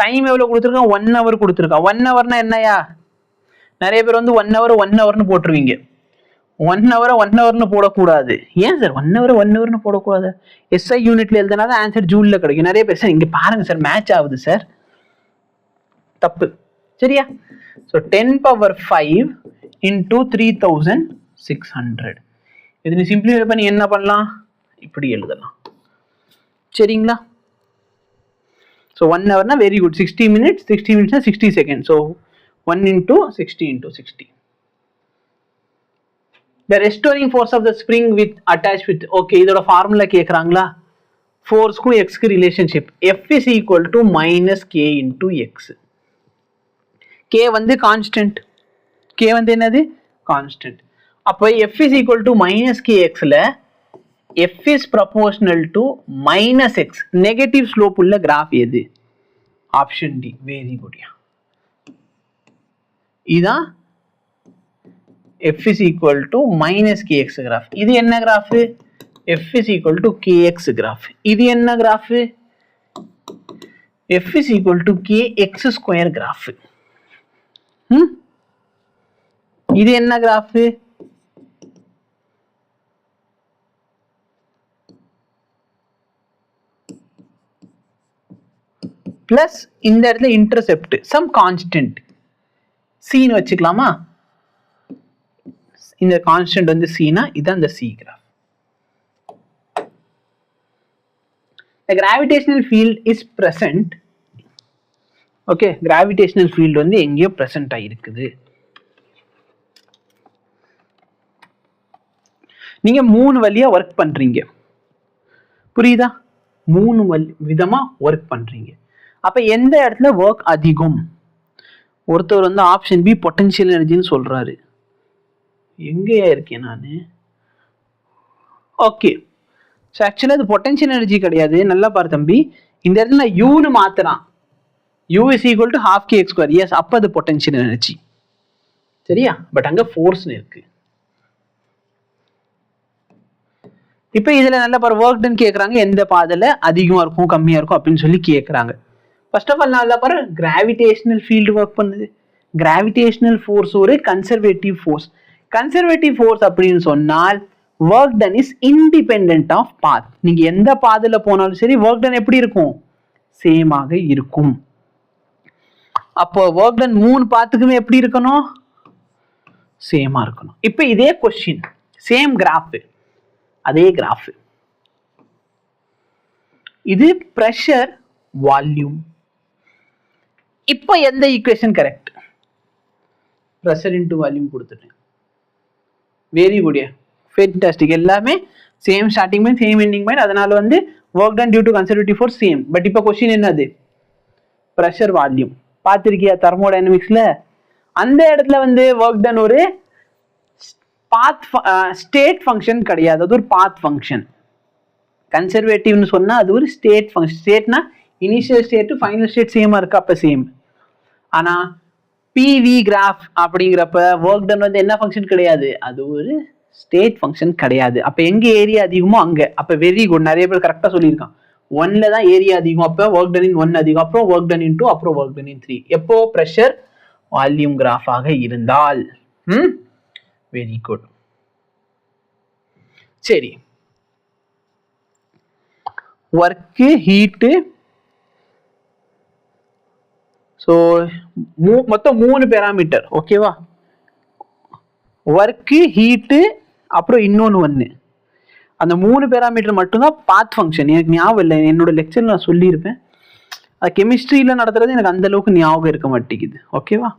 Speaker 1: டைம் எவ்வளவு கொடுத்துருக்கான் 1 hour கொடுத்துருக்கான். 1 hourனா என்னையா நிறைய பேர் வந்து 1 hour 1 hourனு போட்டுருவீங்க. 1 hour 1 hourனு போடக்கூடாது. ஏன் சார் 1 hour 1 hourனு போடக்கூடாது? SI யூனிட்ல எழுதினா தான் ஆன்சர் ஜூல்ல கிடைக்கும். நிறைய பேர் சார் இங்க பாருங்க சார் மேட்ச் ஆகுது சார். தப்பு. சரியா? So 10 power 5 into 3600. இது நீ சிம்பிளிஃபை பண்ணி என்ன பண்ணலாம் இப்படி எழுதலாம். சரிங்களா? So 1 hour na very good 60 minutes na 60 seconds. So 1 into 60 into 60. The restoring force of the spring with attached with okay இதோட ஃபார்முலா கேக்குறாங்களா ஃபோர்ஸ்க்கும் x க்கு relationship F is equal to minus k into x. k வந்து constant. k வந்து என்னது constant. அப்போ F is equal to minus kx ல F is proportional to minus x. Negative slope உள்ள graph எது? Option D. Very good. இதான் F is equal to minus kx graph. இது என்ன graph? F is equal to kx graph. இது என்ன graph? F is equal to kx square graph. இது என்ன graph? Plus இந்த இடத்துல இன்டர்செப்ட் சம் கான்ஸ்டன்ட் சீன்னு வச்சுக்கலாமா? இந்த கான்ஸ்டன்ட் வந்து சீனா இதான் அந்த C graph. The gravitational field is present. Okay gravitational field வந்து எங்கேயோ பிரசன்ட் ஆகிருக்குது. நீங்க 3 வழியா ஒர்க் பண்றீங்க. புரியுதா? 3 விதமா ஒர்க் பண்றீங்க. அப்ப எந்த இடத்துல ஒர்க் அதிகம்? ஒருத்தர் வந்து ஆப்ஷன் பி பொட்டன்ஷியல் எனர்ஜின்னு சொல்றாரு. எங்கேயா இருக்கேன் நான்? ஓகே ஸோ ஆக்சுவலாக அது பொட்டன்ஷியல் எனர்ஜி கிடையாது. நல்லா பாரு தம்பி, இந்த இடத்துல நான் யூன்னு மாத்துறான். u is equal to half kx square. yes அப்ப அது பொட்டன்ஷியல் எனர்ஜி. சரியா? பட் அங்க ஃபோர்ஸ்னு இருக்கு. இப்போ இதுல நல்ல பாரு ஒர்க் டன் கேக்குறாங்க. எந்த பாதையில அதிகமா இருக்கும் கம்மியா இருக்கும் அப்படின்னு சொல்லி கேக்குறாங்க. ஃபர்ஸ்ட் ஆஃப் ஆல் நல்லா பாரு கிராவிடேஷனல் ஃபீல்டு ஒர்க் பண்ணுது. கிராவிடேஷனல் ஃபோர்ஸ் ஒரு கன்சர்வேட்டிவ் ஃபோர்ஸ். கன்சர்வேட்டிவ் ஃபோர்ஸ் அப்படின்னு சொன்னால் work done is independent of path. நீங்க எந்த பாதையில போனாலும் சரி ஒர்க் டன் எப்படி இருக்கும்? சேமாக இருக்கும். அப்போ ஒர்க் டன் 3 பாத்துக்குமே எப்படி இருக்கணும்? சேமா இருக்கணும். இப்போ இதே क्वेश्चन சேம் கிராஃப், அதே கிராஃப். இது பிரஷர் வால்யூம். இப்போ எந்த equation correct? Pressure into volume கொடுத்துட்டேன். Very good, fantastic. எல்லாமே same starting point same ending point. அதனால வந்து work done due to conservative force same. But இப்போ கொஸ்டின் என்னது? Pressure volume. பார்த்துருக்கியா தெர்மோடைனமிக்ஸ்ல? அந்த இடத்துல வந்து ஒர்க் டன் ஒரு பாத் ஸ்டேட் ஃபங்க்ஷன் கிடையாது, அது ஒரு பாத் ஃபங்க்ஷன். கன்சர்வேட்டிவ்னு சொன்னா அது ஒரு ஸ்டேட் ஃபங்க்ஷன். ஸ்டேட்னா இனிஷியல் ஸ்டேட் ஃபைனல் ஸ்டேட் சேமா இருக்கு, அப்ப சேம். ஆனா பிவி கிராஃப் அப்படிங்கிறப்ப ஒர்க் டன் வந்து என்ன ஃபங்க்ஷன் கிடையாது, அது ஒரு ஸ்டேட் ஃபங்க்ஷன் கிடையாது. அப்ப எங்க ஏரியா அதிகமோ அங்க. அப்ப வெரி குட், நிறைய பேர் கரெக்டா சொல்லியிருக்கான். 1ல தான் ஏரியா அதிகம், அப்ப ஒர்க் டன் இன் 1 அதிகம், அப்புறம் ஒர்க் டன் இன் 2, அப்புறம் ஒர்க் டன் இன் 3. எப்போ? பிரஷர் வால்யூம் கிராஃபாக இருந்தால். Very good. சரி, ஒர்க்கு ஹீட்டு. ஸோ மொத்தம் 3 பேராமீட்டர். ஓகேவா? ஒர்க்கு ஹீட்டு அப்புறம் இன்னொன்று 1. அந்த 3 பேராமீட்டர் மட்டும்தான் பாத் ஃபங்க்ஷன். எனக்கு ஞாபகம் இல்லை, என்னோட லெக்சர் நான் சொல்லியிருப்பேன். அது கெமிஸ்ட்ரியில் நடத்துறது எனக்கு அந்த அளவுக்கு ஞாபகம் இருக்க மாட்டேங்குது. ஓகேவா?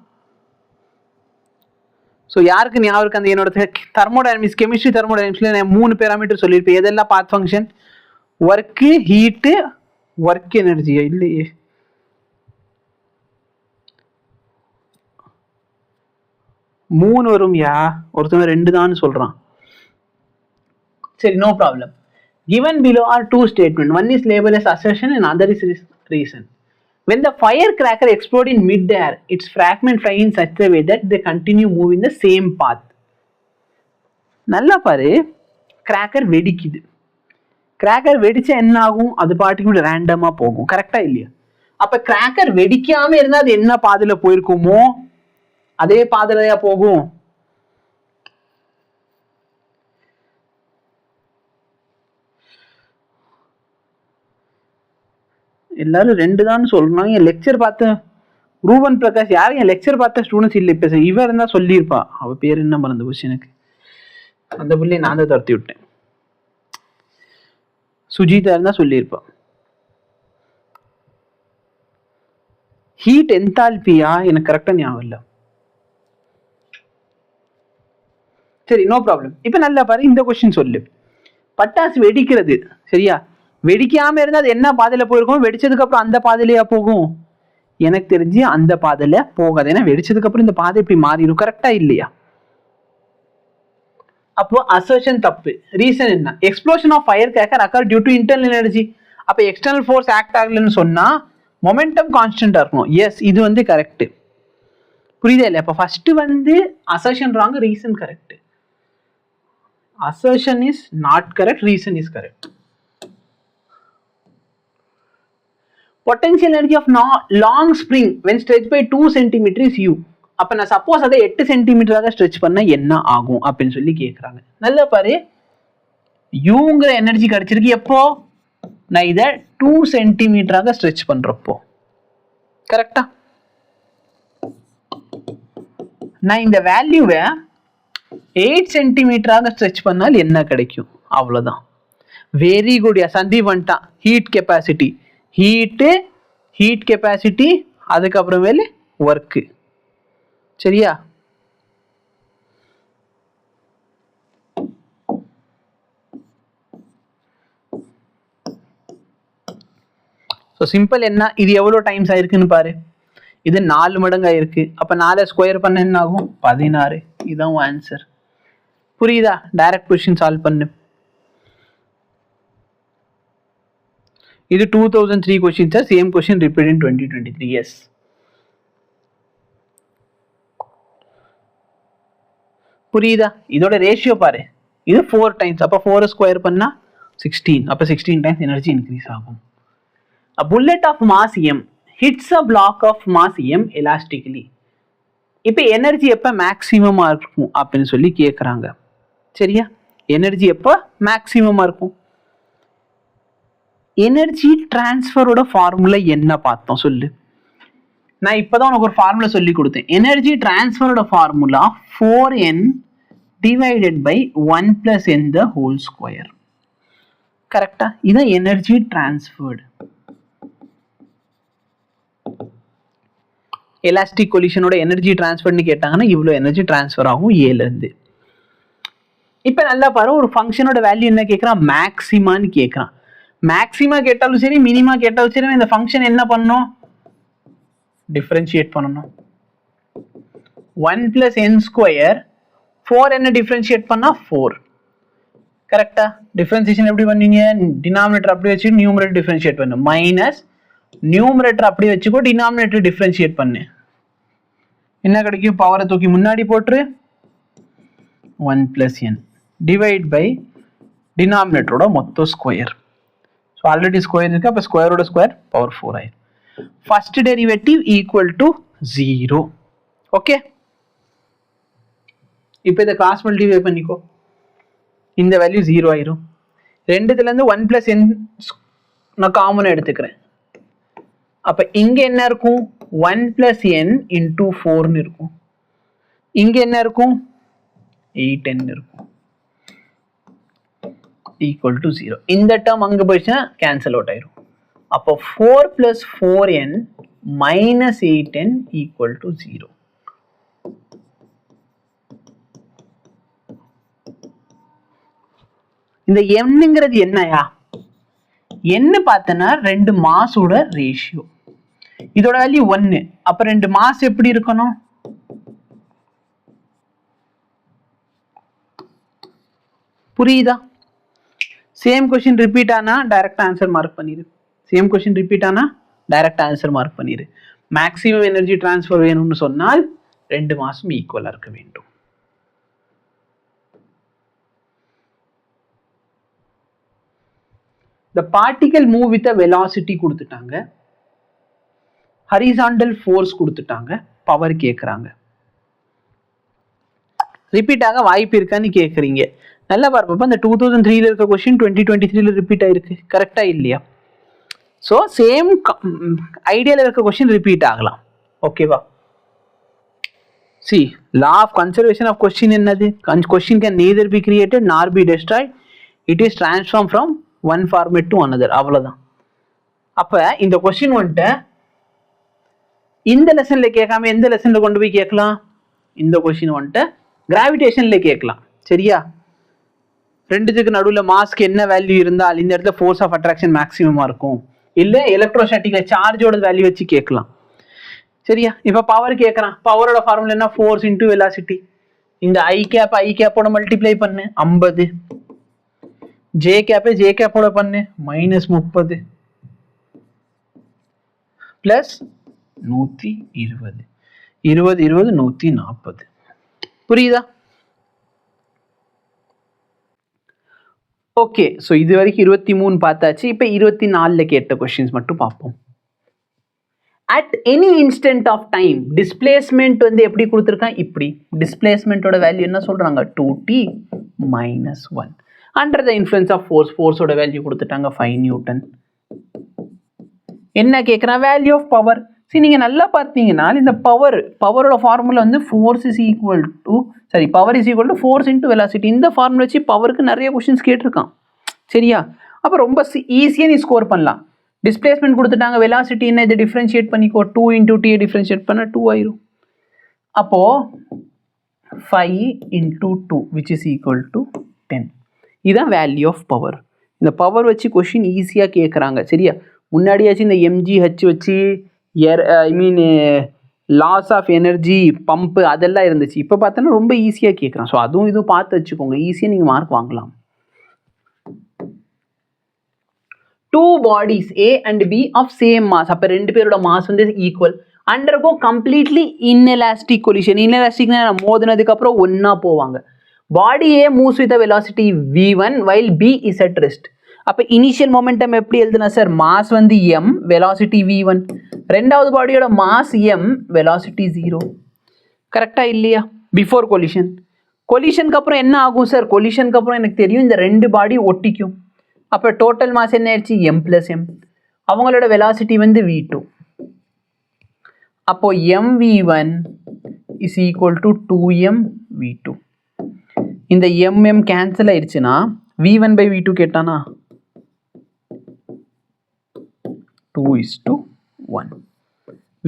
Speaker 1: ஸோ யாருக்கு ஞாபகம் இருக்கு? அந்த என்னோட தெர்மோடைனமிக்ஸ், கெமிஸ்ட்ரி தெர்மோடைனமிக்ஸ்ல நான் 3 பேராமீட்டர் சொல்லியிருப்பேன். எதெல்லாம் path function? Work, heat, work எனர்ஜியா? இல்லையே, மூணு வரும். ஒருத்தவங்க 2 தான் சொல்றான். சரி, no problem. Given below are 2 statements. One is labeled as assertion and other is reason. When the firecracker explodes in mid-air, its fragments fly in such a way that they continue moving the same path. நல்லா பாரு, cracker வெடிக்குது. Cracker வெடிச்சா என்ன ஆகும்? அது பாட்டுக்கு ரேண்டமா போகும். கரெக்டா இல்லையா? அப்ப கிராக்கர் வெடிக்காம இருந்தா அது என்ன பாதையில போயிருக்குமோ அதே பாதையிலயா போகும்? எல்லாரும் 2 தான் சொல்றாங்க. என் லெக்சர் பார்த்த ரூபன் பிரகாஷ், யாரும் என் லெக்சர் பார்த்த ஸ்டூடெண்ட்ஸ் இல்லை. இப்ப இவர் இருந்தா சொல்லியிருப்பா. அவ பேர் என்ன மறந்து போச்சு எனக்கு. அந்த பிள்ளையை நான் தான் துரத்தி விட்டேன். சுஜிதா இருந்தா சொல்லியிருப்பா. ஹீட் என்தால்பியா? எனக்கு கரெக்டா ஞாபகம் இல்லை. சரி, நோ ப்ராப்ளம். இப்ப நல்லா பாரு, இந்த கொஸ்டின் சொல்லு. பட்டாசு வெடிக்கிறது, சரியா? வெடிக்காம இருந்தா அது என்ன பாதையில போயிருக்கும்? வெடிச்சதுக்கு அப்புறம் அந்த பாதையிலயா போகும்? எனக்கு தெரிஞ்சு அந்த பாதையில போகாது. ஏன்னா வெடிச்சதுக்கு அப்புறம் இந்த பாதை இப்படி மாறிடும். கரெக்டா இல்லையா? அப்போ அசர்ஷன் தப்பு. ரீசன் என்ன? Explosion of fire cracker occur due to internal energy. அப்ப எக்ஸ்டர்னல் ஃபோர்ஸ் ஆக்ட் ஆகலன்னு சொன்னா மொமெண்டம் கான்ஸ்டன்டா இருக்கணும். எஸ், இது வந்து கரெக்ட். புரியுதா இல்லையா? அப்ப ஃபர்ஸ்ட் வந்து assertion wrong, reason correct. Assertion is not correct, reason is correct. Potential energy of long spring when stretched by 2 cm is U. அப்ப நான் சப்போஸ் அதை 8 சென்டிமீட்டராக ஸ்ட்ரெச் பண்ண என்ன ஆகும் அப்படின்னு சொல்லி கேட்கறாங்க. நல்லா பாரு, யூங்கிற எனர்ஜி கிடைச்சிருக்கு எப்போ? நான் இதை 2 சென்டிமீட்டராக ஸ்ட்ரெச் பண்றப்போ. கரெக்டா? நான் இந்த வேல்யூவை 8 சென்டிமீட்டராக ஸ்ட்ரெச் பண்ணால் என்ன கிடைக்கும்? அவ்வளவுதான். Very good. சந்தீப் வந்துட்டான். ஹீட் கெப்பாசிட்டி, ஹீட் கெப்பாசிட்டி, அதுக்கப்புறமேல ஒர்க்கு. சரியா? So simple. என்ன இது எவ்வளோ டைம்ஸ் ஆயிருக்குன்னு பாரு. இது 4 மடங்கு ஆயிருக்கு. அப்ப 4 ஸ்கொயர் பண்ண என்ன ஆகும்? 16. இதுதான் ஆன்சர். புரியுதா? டைரக்ட் கொஸ்டின் சால்வ் பண்ணு. இது 2003 question sir. Same question repeat in 2023. Yes. புரியுதா? இதோட ரேஷியோ பாரு. இது 4 டைம்ஸ். அப்ப 4 ஸ்கொயர் பண்ணா 16. அப்ப 16 டைம்ஸ் எனர்ஜி இன்க்ரீஸ் ஆகும். A bullet of mass m hits a block of mass m elastically. இப்ப எனர்ஜி எப்ப மேக்ஸிமமா இருக்கும் அப்படின்னு சொல்லி கேக்குறாங்க. சரியா? எனர்ஜி எப்ப மேக்ஸிமமா இருக்கும்? எனர்ஜி டிரான்ஸ்ஃபரோட ஃபார்முலா என்ன பார்த்தோம் சொல்லு. நான் இப்பதான் உனக்கு ஒரு ஃபார்முலா சொல்லி கொடுத்தேன். எனர்ஜி டிரான்ஸ்ஃபரோட formula 4n divided by 1 plus n the whole square. கரெக்டா? இதான் எனர்ஜி டிரான்ஸ்ஃபர்டு. எலாஸ்டிக் கொலிஷனோட எனர்ஜி டிரான்ஸ்ஃபர்னு கேட்டாங்கன்னா இவ்வளோ எனர்ஜி டிரான்ஸ்ஃபர் ஆகும் ஏலேருந்து. இப்போ நல்லா பாரு, ஒரு ஃபங்க்ஷனோட வேல்யூ என்ன கேட்குறான், மேக்ஸிமான்னு கேட்குறான். மேக்ஸிமா கேட்டாலும் சரி மினிமா கேட்டாலும் சரி இந்த ஃபங்க்ஷன் என்ன பண்ணணும், டிஃபரன்ஷியேட் பண்ணணும். 1 + n², 4 என்ன டிஃபரன்ஷியேட் பண்ணா 4. கரெக்டா? டிஃபரன்ஷியேஷன் எப்படி பண்ணீங்க, டினாமினேட்டர் அப்படி வச்சு நியூமரேட்டர் டிஃபரன்ஷியேட் பண்ணு, மைனஸ் நியூமரேட்டர் அப்படி வச்சுக்கோ டினாமினேட்டர் டிஃபரன்ஷியேட் பண்ணு. என்ன கிடைக்கும், பவரை தூக்கி முன்னாடி போட்டுரு, 1 + n டிவைட் பை டினாமினேட்டரோட மொத்த ஸ்கொயர். ஸோ ஆல்ரெடி ஸ்கொயர் இருக்கு, அப்போ ஸ்கொயரோட ஸ்கொயர் பவர் 4 ஆயிடும். First derivative equal to 0. Okay, இப்போ இதை கிராஸ் மல்டிப்ளை பண்ணிக்கோ, இந்த வேல்யூ 0 ஆயிரும். ரெண்டுத்துலேருந்து 1 + n நான் காமன் எடுத்துக்கிறேன். அப்போ இங்கே என்ன இருக்கும், 1 + n × 4ன்னு இருக்கும். இங்கே என்ன இருக்கும், 8n இருக்கும், ஈக்குவல் டு 0. இந்த டேர்ம் அங்கே போயிடுச்சுன்னா கேன்சல் அவுட் ஆயிரும். அப்போ 4 + 4n - 8n ஈக்குவல் டு 0. இந்த என்னங்கிறது என்னயா, என்ன பார்த்தனா 2 மாஸோட ரேஷியோ, இதோட வேல்யூ 1. அப்ப 2 மாஸ் எப்படி இருக்கணும், புரியுதா? சேம் क्वेश्चन ரிப்பீட் ஆனா டைரக்ட் ஆன்சர் மார்க் பண்ணிரு. சேம் क्वेश्चन ரிப்பீட் ஆனா டைரக்ட் ஆன்சர் மார்க் பண்ணிரு. மேக்ஸிமம் எனர்ஜி டிரான்ஸ்ஃபர் வேணும்னு சொன்னால் 2 மாஸும் ஈக்குவலா இருக்க வேண்டும். The particle move with a velocity கொடுத்துட்டாங்க, horizontal force கொடுத்துட்டாங்க, பவர் கேட்குறாங்க. ரிப்பீட் ஆக வாய்ப்பு இருக்கான்னு கேட்குறீங்க. நல்லா பார்ப்பப்ப இந்த 2003 இருக்க கொஸ்டின் 2023 ரிப்பீட் ஆயிருக்கு, கரெக்டா இல்லையா? ஸோ சேம் ஐடியாவில் இருக்க கொஸ்டின் ரிப்பீட் ஆகலாம். ஓகேவா? சி law of conservation of question என்னது, question can neither be created nor be destroyed, it is transformed from one format to another. அவ்வளவுதான். அப்ப இந்த கொஸ்டின் வந்துட்டு இந்த லெசன்ல கேட்காம எந்த லெசன்ல கொண்டு போய் கேட்கலாம், இந்த கொஸ்டின் வந்துட்டு கிராவிடேஷன்ல கேட்கலாம். சரியா? ரெண்டுத்துக்கு நடுவில் மாஸ்க்கு என்ன வேல்யூ இருந்தால் இந்த இடத்துல ஃபோர்ஸ் ஆஃப் அட்ராக்ஷன் மேக்ஸிமமா இருக்கும், இல்லை எலக்ட்ரோஸ்டாட்டிக்ல சார்ஜோட வேல்யூ வச்சு கேட்கலாம். சரியா? இப்போ பவர் கேட்கறான், பவரோட ஃபார்முலா என்ன, ஃபோர்ஸ் இன்டூ வெலாசிட்டி. இந்த ஐ கேப்போட மல்டிப்ளை பண்ணு 50, ஜே கேப்போட பண்ணு -30 பிளஸ் 120, 20 140. புரியுதா? ஓகே, ஸோ இது வரைக்கும் 23 பார்த்தாச்சு. இப்போ 24ல் கேட்ட கொஸ்டின்ஸ் மட்டும் பார்ப்போம். At any instant of time displacement வந்து எப்படி கொடுத்துருக்கான், இப்படி டிஸ்பிளேஸ்மெண்ட்டோட வேல்யூ என்ன சொல்றாங்க, 2t - 1 under the influence of ஃபோர்ஸோட வேல்யூ கொடுத்துட்டாங்க 5 நியூட்டன். என்ன கேட்குறான், வேல்யூ ஆஃப் பவர். சரி, நீங்கள் நல்லா பார்த்தீங்கன்னா இந்த பவரோட ஃபார்முலா வந்து power is equal to force into velocity. இந்த ஃபார்முலா வச்சு பவருக்கு நிறைய கொஸ்டின்ஸ் கேட்டிருக்கான். சரியா? அப்போ ரொம்ப ஈஸியாக நீ ஸ்கோர் பண்ணலாம். டிஸ்பிளேஸ்மெண்ட் கொடுத்துட்டாங்க, வெலாசிட்டி என்ன, இதை டிஃப்ரென்ஷியேட் பண்ணிக்கோ, 2 × t டிஃப்ரென்ஷியேட் பண்ண 2 ஆயிரும். அப்போ 5 × 2 which is equal to 10. இதுதான் வேல்யூ ஆஃப் பவர். இந்த பவர் வச்சு கொஸ்டின் ஈஸியாக கேட்குறாங்க. சரியா? முன்னாடியாச்சும் இந்த MGH வச்சு லாஸ் ஆஃப் எனர்ஜி பம்பு அதெல்லாம் இருந்துச்சு. இப்போ பார்த்தோன்னா ரொம்ப ஈஸியாக கேட்குறான். ஸோ அதுவும் இதுவும் பார்த்து வச்சுக்கோங்க, ஈஸியாக நீங்கள் மார்க் வாங்கலாம். 2 bodies A and B of same mass, அப்போ 2 பேரோட மாஸ் வந்து equal, undergo completely inelastic collision. இன்எலாஸ்டிக்னா மோதினதுக்கு அப்புறம் ஒன்னா போவாங்க. Body A moves with a velocity v1 while B is at rest. அப்போ இனிஷியல் மொமெண்டம் எப்படி எழுதுனா சார், மாஸ் வந்து m, வெலாசிட்டி v1. ரெண்டாவது பாடியோட மாஸ் m, வெலாசிட்டி 0. கரெக்டா இல்லையா? Before collision. கொலிஷனுக்கு அப்புறம் என்ன ஆகும் சார், கொலிஷனுக்கு அப்புறம் எனக்கு தெரியும் இந்த 2 பாடி ஒட்டிக்கும். அப்போ டோட்டல் மாஸ் என்ன ஆயிடுச்சு, m + m. அவங்களோட வெலாசிட்டி வந்து v2. அப்போ mv1 is equal to 2m v2. இந்த mm கேன்சல் ஆயிடுச்சுன்னா v1/v2 கேட்டானா 2:1.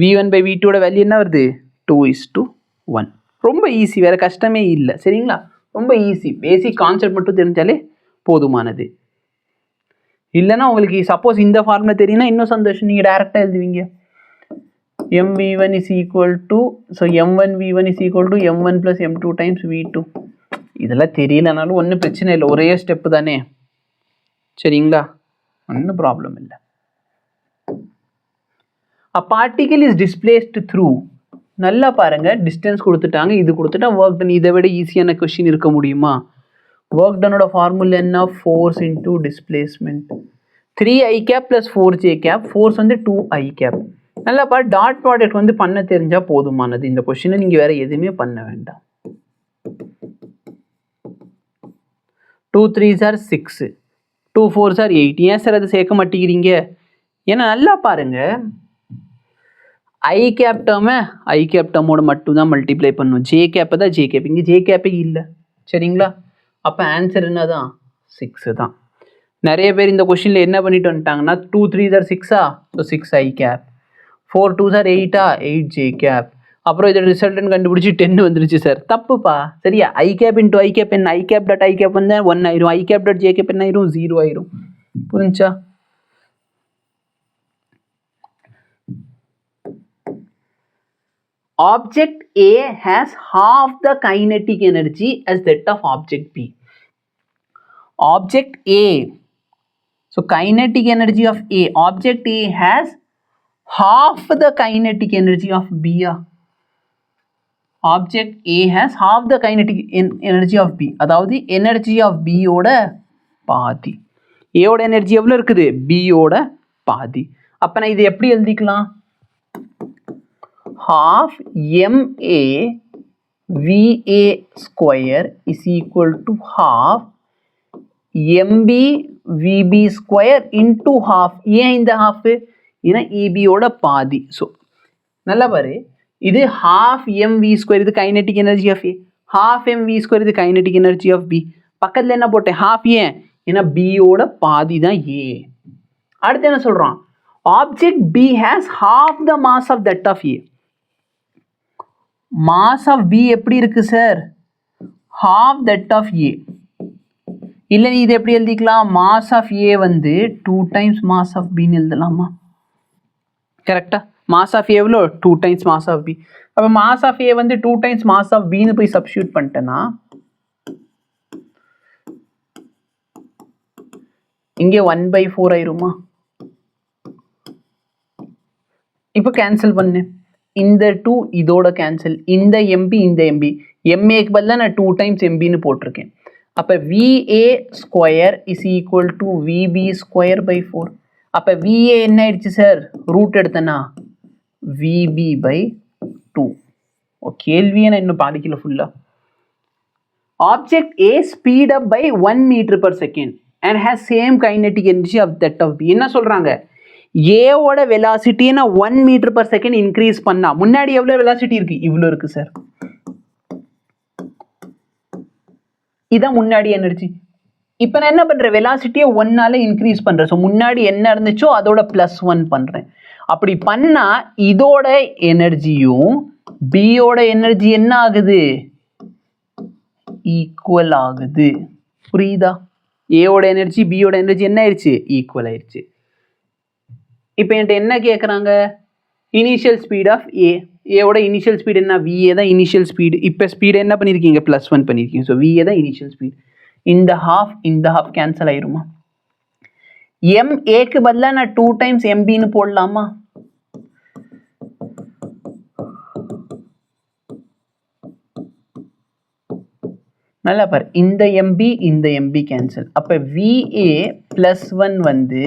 Speaker 1: v1 by v2 ஓட வேல்யூ என்ன வருது 2:1. ரொம்ப ஈஸி, வேறு கஷ்டமே இல்லை. சரிங்களா, ரொம்ப ஈஸி. பேசிக் கான்செப்ட் மட்டும் தெரிஞ்சாலே போதுமானது. இல்லைன்னா உங்களுக்கு சப்போஸ் இந்த ஃபார்முலா தெரியும்னா இன்னும் சந்தோஷம், நீங்கள் டேரெக்டாக எழுதுவீங்க. mv1 is equal to, so m1 v1 is equal to m1 plus m2 times v2. இதெல்லாம் தெரியலனாலும் ஒன்றும் பிரச்சனை இல்லை, ஒரே ஸ்டெப்பு தானே. சரிங்களா, ஒன்றும் ப்ராப்ளம் இல்லை. a particle is displaced through, நல்லா பாருங்க, டிஸ்டன்ஸ் கொடுத்துட்டாங்க, இது கொடுத்துட்டா ஒர்க் டன். இதை விட ஈஸியான கொஸ்டின் இருக்க முடியுமா? ஒர்க் டனோட ஃபார்முலா என்ன? Force into displacement. 3i cap plus 4j cap. Force வந்து 2i cap. நல்லா பாரு, டாட் ப்ராடக்ட் வந்து பண்ண தெரிஞ்சா போதுமானது. இந்த கொஸ்டினை நீங்கள் வேற எதுவுமே பண்ண வேண்டாம். 2 3s are 6, 2 4s are 8. ஏன் சார் அதை சேர்க்க மாட்டேங்கிறீங்க? ஏன்னா நல்லா பாருங்க, ஐ கேப் டேர்மை ஐ கேப் டேர்மோட மட்டும் தான் மல்டிப்ளை பண்ணும். ஜே கேப்பை தான் ஜே கேப், இங்கே ஜே கேப்பே இல்லை. சரிங்களா, அப்போ ஆன்சர் என்ன தான்? 6 தான். நிறைய பேர் இந்த கொஸ்டினில் என்ன பண்ணிட்டு வந்துட்டாங்கன்னா 2 3s are 6, so 6i cap, 4 2s are 8, 8j cap. அப்புறம் இதோட ரிசல்ட்னு கண்டுபிடிச்சி 10 வந்துருச்சு சார். தப்புப்பா. சரியா, ஐ கேப் இன்டூ ஐ கேப் என்ன? ஐ கேப் டாட் ஐ கேப் வந்து 1 ஆயிரும். ஐ கேப் டாட் ஜே கேப் என்ன ஆயிரும்? 0 ஆயிரும். புரிஞ்சா? Object A has half the kinetic energy as that of object B. Object A, so kinetic energy of A, object A has half the kinetic energy of B. Object A has half the kinetic energy of B. அதாவது energy of B ஓட பாதி. A ஓட energy எவ்வளோ இருக்குது? B ஓட பாதி. அப்போ நான் இது எப்படி எழுதிக்கலாம்? half ma va square is equal to half mb vb square into half. ஏன் இந்த half? ஏன்னா eb ஓட பாதி. ஸோ நல்லா பாரு, இது half mv square, இது kinetic energy of a, half mv square இது கைனெட்டிக் எனர்ஜி ஆஃப் b. பக்கத்தில் என்ன போட்டேன்? half. ஏன்? ஏன்னா b ஓட பாதி தான் a. அடுத்து என்ன சொல்கிறான்? Object b has half the mass of that of a. Mass of B எப்படி இருக்கு sir? half that of a. இல்லை நீ இது எப்படி எழுதிக்கலாம்? மாஸ் ஆஃப் ஏ வந்து 2 times மாஸ் ஆஃப் பின்னு எழுதலாமா? கரெக்டா? மாஸ் ஆஃப் ஏ எவ்வளோ? 2 times மாஸ் ஆஃப் பி. அப்போ மாஸ் ஆஃப் ஏ வந்து 2 times மாஸ் ஆஃப் பின்னு போய் சப்ஸ்டியூட் பண்ணிட்டேன்னா இங்கே 1/4 ஆயிருமா? இப்போ கேன்சல் பண்ணு. இந்த 2 இதோட கேன்சல், இந்த எம்பி இந்த எம்பி, எம்ஏக்கு பதிலாக நான் 2 times எம்பின்னு போட்டிருக்கேன். அப்போ VA square is equal to VB square by 4. அப்போ VA என்ன ஆயிடுச்சு சார்? ரூட் எடுத்தேன்னா VB பை 2. ஓ, கேள்வியை நான் இன்னும் பாதிக்கல ஃபுல்லாக. Object A speed up by 1 meter per second and has same kinetic energy of that of B. என்ன சொல்கிறாங்க? ஏவோட வெலாசிட்டியை நான் 1 meter per second இன்க்ரீஸ் பண்ணா முன்னாடி எவ்வளோ வெலாசிட்டி இருக்கு? இவ்வளோ இருக்கு சார். இதான் முன்னாடி எனர்ஜி. இப்போ நான் என்ன பண்ணுறேன்? வெலாசிட்டியை 1ஆல் இன்க்ரீஸ் பண்ணுறேன். ஸோ முன்னாடி என்ன இருந்துச்சோ அதோட +1 பண்ணுறேன். அப்படி பண்ணால் இதோட எனர்ஜியும் பியோட எனர்ஜி என்ன ஆகுது? ஈக்குவல் ஆகுது. புரியுதா? ஏவோட எனர்ஜி பியோட எனர்ஜி என்ன ஆயிடுச்சு? ஈக்குவல் ஆயிடுச்சு. இப்போ என்கிட்ட என்ன கேட்குறாங்க? இனிஷியல் ஸ்பீட் ஆஃப் ஏ. ஏவோட இனிஷியல் ஸ்பீடு என்ன? விஏ தான் இனிஷியல் ஸ்பீடு. இப்போ ஸ்பீடு என்ன பண்ணியிருக்கீங்க? +1 பண்ணியிருக்கீங்க. ஸோ விஏ தான் இனிஷியல் ஸ்பீட். இந்த ஹாஃப் கேன்சல் ஆயிருமா? ஏக்கு பதிலாக நான் 2 times எம்பின்னு போடலாமா? நல்லா பாரு, இந்த எம்பி கேன்சல். அப்போ விஏ +1 வந்து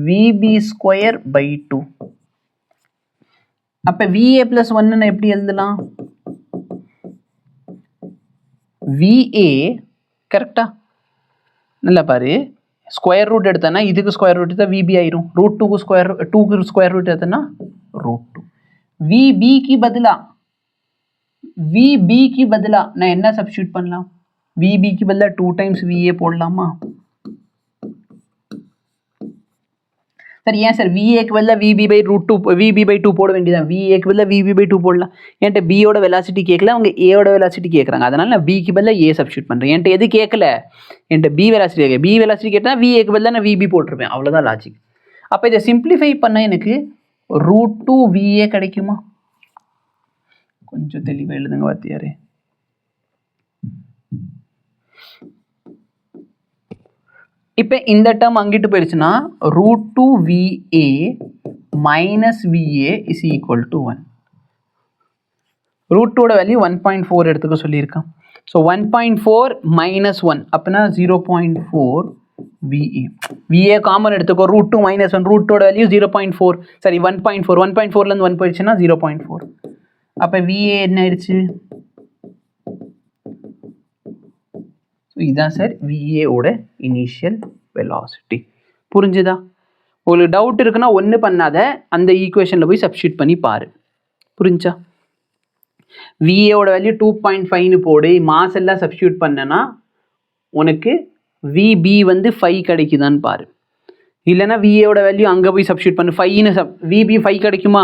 Speaker 1: VB ஸ்கொயர் பை 2. அப்போ VA +1 நான் எப்படி எழுதலாம்? VA கரெக்டா? நல்லா பாரு, ஸ்கொயர் ரூட் எடுத்தேன்னா இதுக்கு ஸ்கொயர் ரூட் எடுத்தால் VB ஆயிரும். √2க்கு ஸ்கொயர் ரூட் எடுத்தேன்னா √2. VBக்கு பதிலாக நான் என்ன சப்ஸ்டியூட் பண்ணலாம்? VBக்கு பதிலாக 2 times VA போடலாமா? சார் ஏன் சார் விஏக்கு பதிலாக VB/2 போட வேண்டியதான். விஏக்கு பதிலாக VB/2 போடலாம். என்கிட்ட பியோட வெலாசிட்டி கேட்கல, அவங்க ஏயோட வெலாசிட்டி கேட்குறாங்க. அதனால நான் பிக்கு பதிலாக ஏ சப்ஸ்டியூட் பண்ணுறேன். என்கிட்ட எது கேட்கல, என்கிட்ட பி வெலாசிட்டி கேட்க. பி வெலாசிட்டி கேட்டால் விஏக்கு பதிலாக நான் VB போட்டிருப்பேன். அவ்வளோதான் லாஜிக். அப்போ இதை சிம்பிளிஃபை பண்ண எனக்கு √2 VA கிடைக்குமா? கொஞ்சம் தெளிவாக எழுதுங்க வாத்தியாரே. இப்போ இந்த டேர்ம் அங்கிட்டு போயிடுச்சுன்னா √2 VA minus VA is equal to 1. √2 value 1.4 எடுத்துக்க சொல்லியிருக்கான். ஸோ 1.4 minus 1 அப்படின்னா 0.4 VA. VA காமன் எடுத்துக்கோ. √2 minus 1, √2 வேல்யூ 0.4, சரி 1.4. 1.4லேருந்து 1 போயிடுச்சுன்னா 0.4. அப்போ VA என்ன ஆயிடுச்சு? ஸோ இதுதான் சார் விஏவோட இனிஷியல் வெலாசிட்டி. புரிஞ்சுதா? உங்களுக்கு டவுட் இருக்குன்னா ஒன்று பண்ணாத, அந்த ஈக்குவேஷனில் போய் சப்ஸ்டியூட் பண்ணி பாரு. புரிஞ்சா? விஏவோட வேல்யூ 2.5ன்னு போடு. மாஸ் எல்லாம் சப்ஸ்டியூட் பண்ணனா உனக்கு விபி வந்து 5 கிடைக்குதான்னு பாரு. இல்லைன்னா விஏவோட வேல்யூ அங்கே போய் சப்ஸ்டியூட் பண்ணு. 5ன்னு விபி 5 கிடைக்குமா?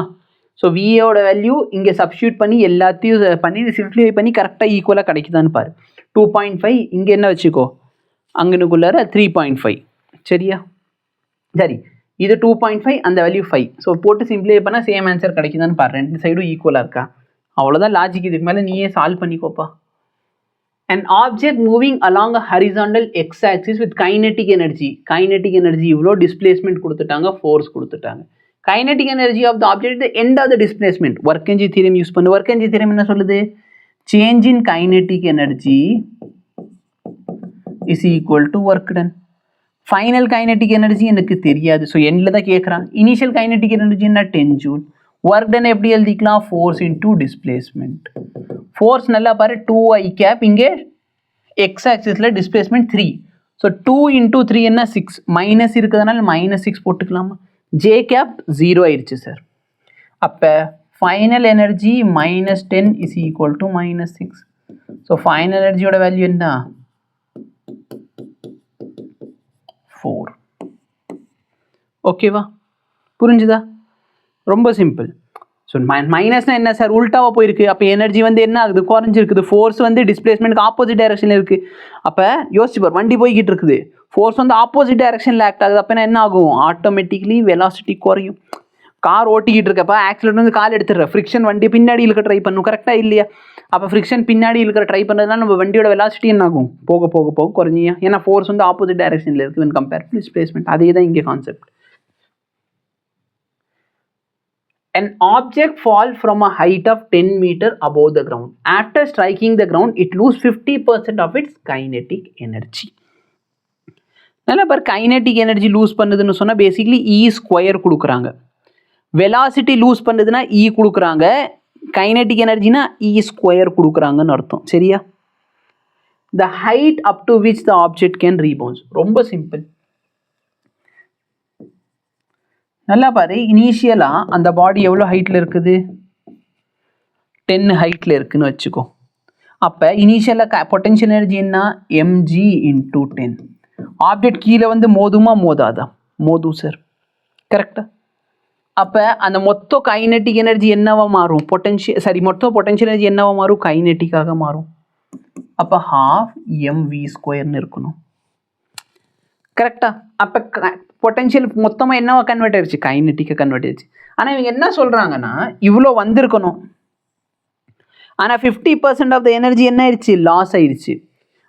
Speaker 1: ஸோ விஏவோட வேல்யூ இங்கே சப்ஸ்டியூட் பண்ணி எல்லாத்தையும் பண்ணி சிம்பிளிஃபை பண்ணி கரெக்டாக ஈக்குவலாக கிடைக்குதான்னு பாரு. 2.5 இங்கே என்ன வச்சுக்கோ, அங்கனுக்குள்ளார 3.5. சரியா? சரி, இது 2.5, அந்த வேல்யூ 5. ஸோ போட்டு சிம்பிளிஃபை பண்ணால் சேம் ஆன்சர் கிடைக்குதான்னு பாரு. ரெண்டு சைடும் ஈக்குவலாக இருக்கா? அவ்வளோதான் லாஜிக். இதுக்கு மேலே நீயே solve பண்ணிக்கோப்பா. An object moving along a horizontal x-axis with kinetic energy. Kinetic energy இவ்வளோ, டிஸ்பிளேஸ்மெண்ட் கொடுத்துட்டாங்க, ஃபோர்ஸ் கொடுத்துட்டாங்க. Kinetic energy of the object at the end of the displacement. Work energy theorem use பண்ணு. Work energy theorem என்ன சொல்லுது? Change in kinetic energy is equal to work done. Final kinetic energy எனக்கு தெரியாது. So எண்டில் தான் கேட்குறான். Initial kinetic energy என்ன? 10 joule. Work done எப்படி எழுதிக்கலாம்? Force into displacement. ஃபோர்ஸ் நல்லா பாரு, 2i கேப். இங்கே எக்ஸ் ஆக்சிஸில் டிஸ்பிளேஸ்மெண்ட் 3. ஸோ 2 × 3 என்ன? 6. மைனஸ் இருக்கிறதுனால -6 போட்டுக்கலாமா? ஜே கேப் 0 ஆயிடுச்சு சார். அப்போ final energy -10 is equal to -6. So final எனர்ஜியோட வேல்யூ என்ன? 4. ஓகேவா? புரிஞ்சுதா? ரொம்ப சிம்பிள். ஸோ மைனஸ்னா என்ன சார்? உல்ட்டாவாக போயிருக்கு. அப்போ எனர்ஜி வந்து என்ன ஆகுது? குறைஞ்சிருக்குது. ஃபோர்ஸ் வந்து டிஸ்பிளேஸ்மெண்ட்டுக்கு ஆப்போசிட் டைரக்ஷனில் இருக்குது. அப்போ யோசிச்சு பார், வண்டி போய்கிட்டு இருக்குது, ஃபோர்ஸ் வந்து ஆப்போசிட் டைரக்ஷனில் ஆக்ட் ஆகுது. அப்போ என்ன ஆகும்? ஆட்டோமேட்டிக்லி வெலாசிட்டி குறையும். கார் ஓட்டிக்கிட்டு இருக்கப்போ ஆக்சிடென்ட் வந்து கால் எடுத்துடுற, ஃப்ரிக்ஷன் வண்டி பின்னாடி இழுக்க ட்ரை பண்ணும். கரெக்டாக இல்லையா? அப்போ ஃப்ரிக்ஷன் பின்னாடி இழுக்கிற ட்ரை பண்ணுறதுனால நம்ம வண்டியோட வெலாசிட்டி என்ன ஆகும்? போக போக போக குறைஞ்சியா? ஏன்னா ஃபோர்ஸ் வந்து ஆப்போசிட் டைரக்ஷனில் இருக்குது when compared to displacement. அதே தான் இங்கே concept. An object falls from a height of 10 meters above the ground. After striking the ground, it loses 50% of its kinetic energy. நல்லா பார், கைனெட்டிக் எனர்ஜி லூஸ் பண்ணுதுன்னு சொன்னால் basically E² கொடுக்குறாங்க. Velocity loose பண்ணுதுன்னா E கொடுக்குறாங்க. Kinetic எனர்ஜினா E² கொடுக்குறாங்கன்னு அர்த்தம். சரியா? The height up to which the object can rebound. ரொம்ப சிம்பிள். நல்லா பாரு, இனிஷியலாக அந்த பாடி எவ்வளோ ஹைட்டில் இருக்குது? 10 ஹைட்டில் இருக்குதுன்னு வச்சுக்கோ. அப்போ இனிஷியலாக பொட்டென்ஷியல் எனர்ஜி என்ன? mg × 10. ஆப்ஜெக்ட் கீழே வந்து மோதுமா மோதாதா? மோதும் சார். கரெக்டாக? அப்போ அந்த மொத்த கைனெட்டிக் எனர்ஜி என்னவா மாறும்? மொத்த பொட்டென்ஷியல் எனர்ஜி என்னவா மாறும்? கைனெட்டிக்காக மாறும். அப்போ 12 mv² இருக்கணும். கரெக்டாக? அப்போ பொட்டென்ஷியல் மொத்தமாக என்னவா கன்வெர்ட் ஆயிடுச்சு? கைனெட்டிக்காக கன்வெர்ட் ஆயிடுச்சு. ஆனால் இவங்க என்ன சொல்கிறாங்கன்னா, இவ்வளோ வந்திருக்கணும், ஆனால் 50% ஆஃப் த எனர்ஜி என்ன ஆயிடுச்சு? லாஸ் ஆயிடுச்சு.